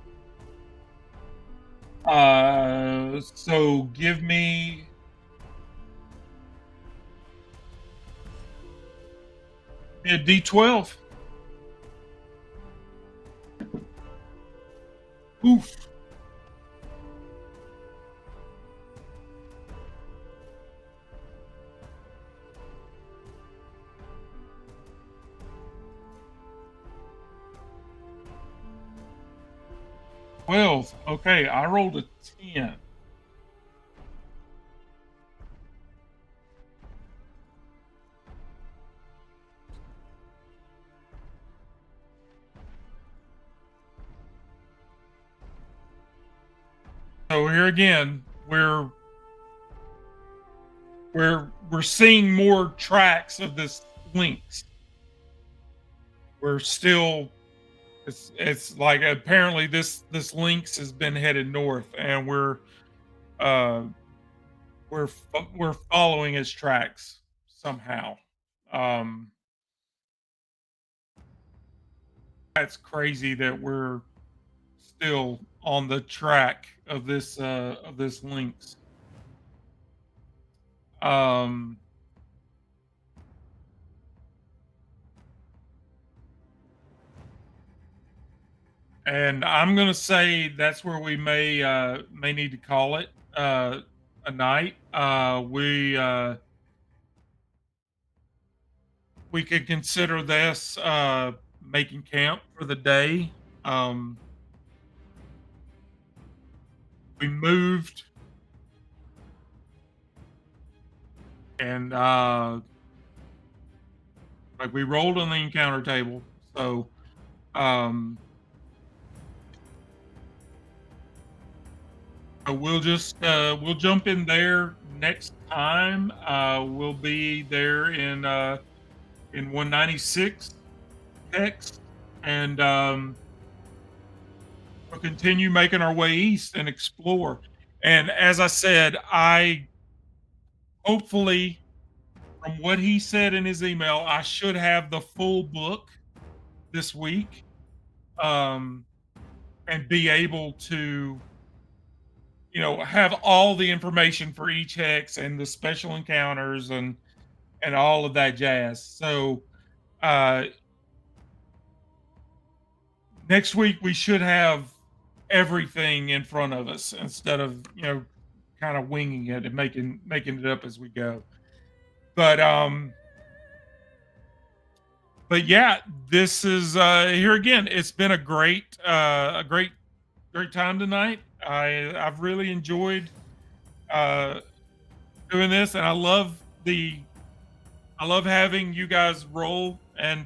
So give me a D12. Oof. 12. Okay, I rolled a 10. So here again, we're seeing more tracks of this lynx. We're still it's like apparently this lynx has been headed north, and uh we're following his tracks somehow. Um, that's crazy that we're still on the track of this lynx. Um, and I'm gonna say that's where we may need to call it a night. We could consider this making camp for the day. Um, we moved and like we rolled on the encounter table, so um, we'll jump in there next time. We'll be there in 196 X, and we'll continue making our way east and explore. And as I said, I hopefully, from what he said in his email, I should have the full book this week, um, and be able to, have all the information for each hex and the special encounters and all of that jazz. So uh, next week we should have everything in front of us instead of kind of winging it and making it up as we go. But yeah, this is here again. It's been a great time tonight. I've really enjoyed uh, doing this, and I love having you guys roll and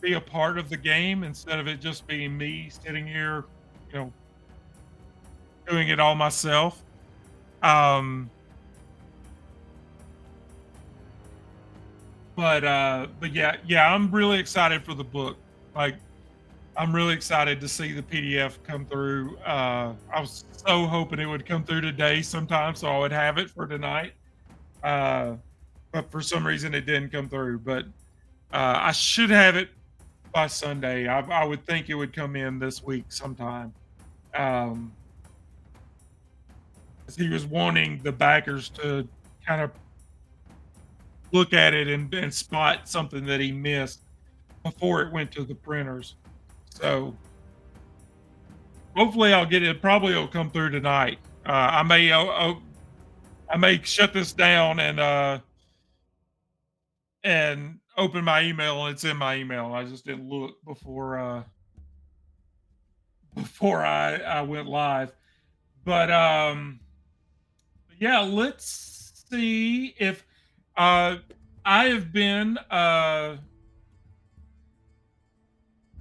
be a part of the game instead of it just being me sitting here, you know, doing it all myself. Um, but yeah, I'm really excited for the book. Like, I'm really excited to see the PDF come through. I was so hoping it would come through today sometime, so I would have it for tonight. Uh, but for some reason, it didn't come through. But I should have it by Sunday. I would think it would come in this week sometime. Um, 'Cause he was wanting the backers to kind of look at it and spot something that he missed before it went to the printers. So hopefully I'll get it. Probably it'll come through tonight. I may I may shut this down and open my email, and it's in my email. I just didn't look before before I went live. But yeah, let's see if uh I have been yeah,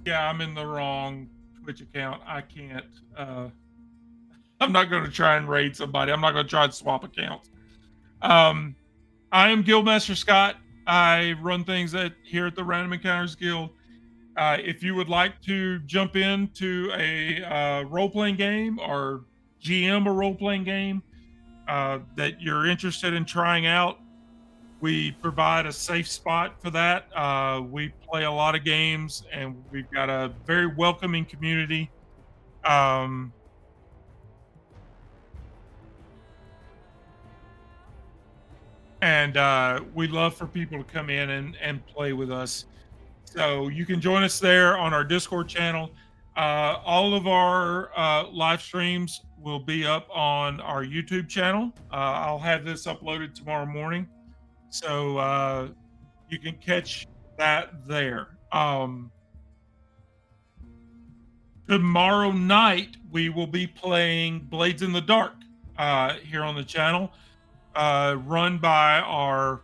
I'm in the wrong Twitch account. I can't I'm not gonna try and raid somebody. I'm not gonna try and swap accounts. Um I am Guildmaster Scott. I run things at here at the Random Encounters Guild. If you would like to jump into a role playing game or GM a role playing game that you're interested in trying out, we provide a safe spot for that. We play a lot of games and we've got a very welcoming community. Um, and we love for people to come in and play with us. So you can join us there on our Discord channel. All of our live streams will be up on our YouTube channel. I'll have this uploaded tomorrow morning, so you can catch that there. Tomorrow night we will be playing Blades in the Dark here on the channel, run by our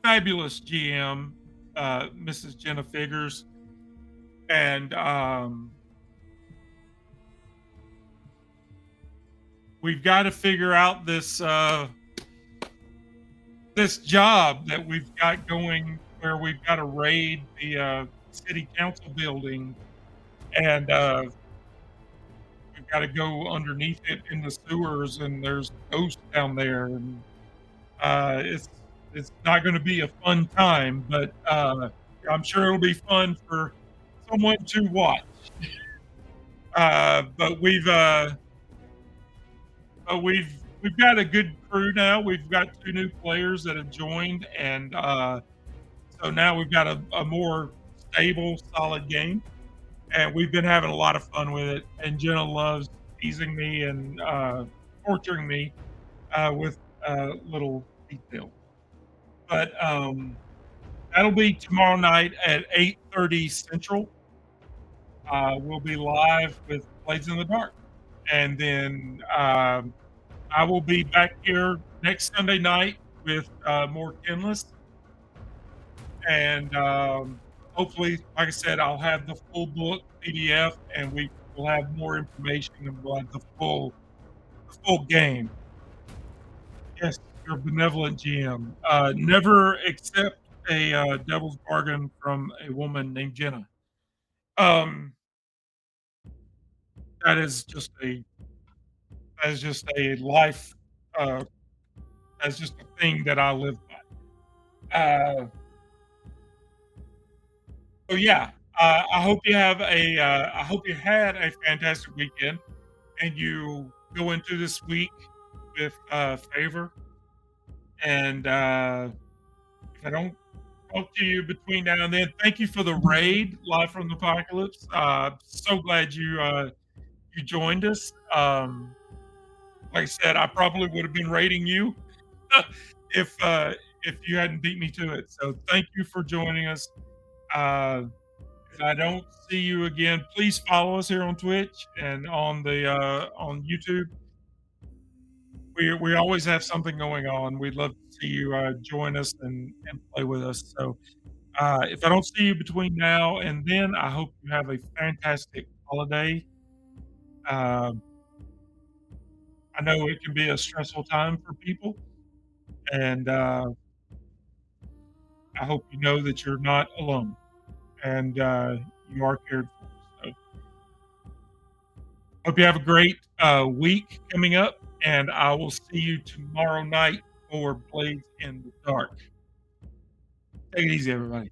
fabulous GM, Mrs. Jenna Figures, and we've got to figure out this job that we've got going where we've got to raid the city council building, and we've got to go underneath it in the sewers, and there's ghosts down there, and it's not going to be a fun time, but I'm sure it'll be fun for someone to watch. But we've got a good crew now. We've got two new players that have joined, and so now we've got a more stable, solid game, and we've been having a lot of fun with it. And Jenna loves teasing me and torturing me with little details. But that'll be tomorrow night at 8:30 Central. We'll be live with Blades in the Dark, and then I will be back here next Sunday night with more Kinless, and hopefully, like I said, I'll have the full book PDF, and we will have more information, and we'll have the full game. Yes, your benevolent GM. Never accept a devil's bargain from a woman named Jenna. Um, that is just a that is just a life. Uh, that's just a thing that I live by. So yeah, I hope you have a. I hope you had a fantastic weekend, and you go into this week with favor. And if I don't talk to you between now and then, thank you for the raid live from the apocalypse. So glad you joined us. Like I said, I probably would have been raiding you if if you hadn't beat me to it. So thank you for joining us. Uh, if I don't see you again, please follow us here on Twitch and on YouTube. We always have something going on. We'd love to see you join us and play with us. So if I don't see you between now and then, I hope you have a fantastic holiday. Um, I know it can be a stressful time for people, and I hope you know that you're not alone and you are cared for. So, hope you have a great week coming up, and I will see you tomorrow night for Blades in the Dark. Take it easy, everybody.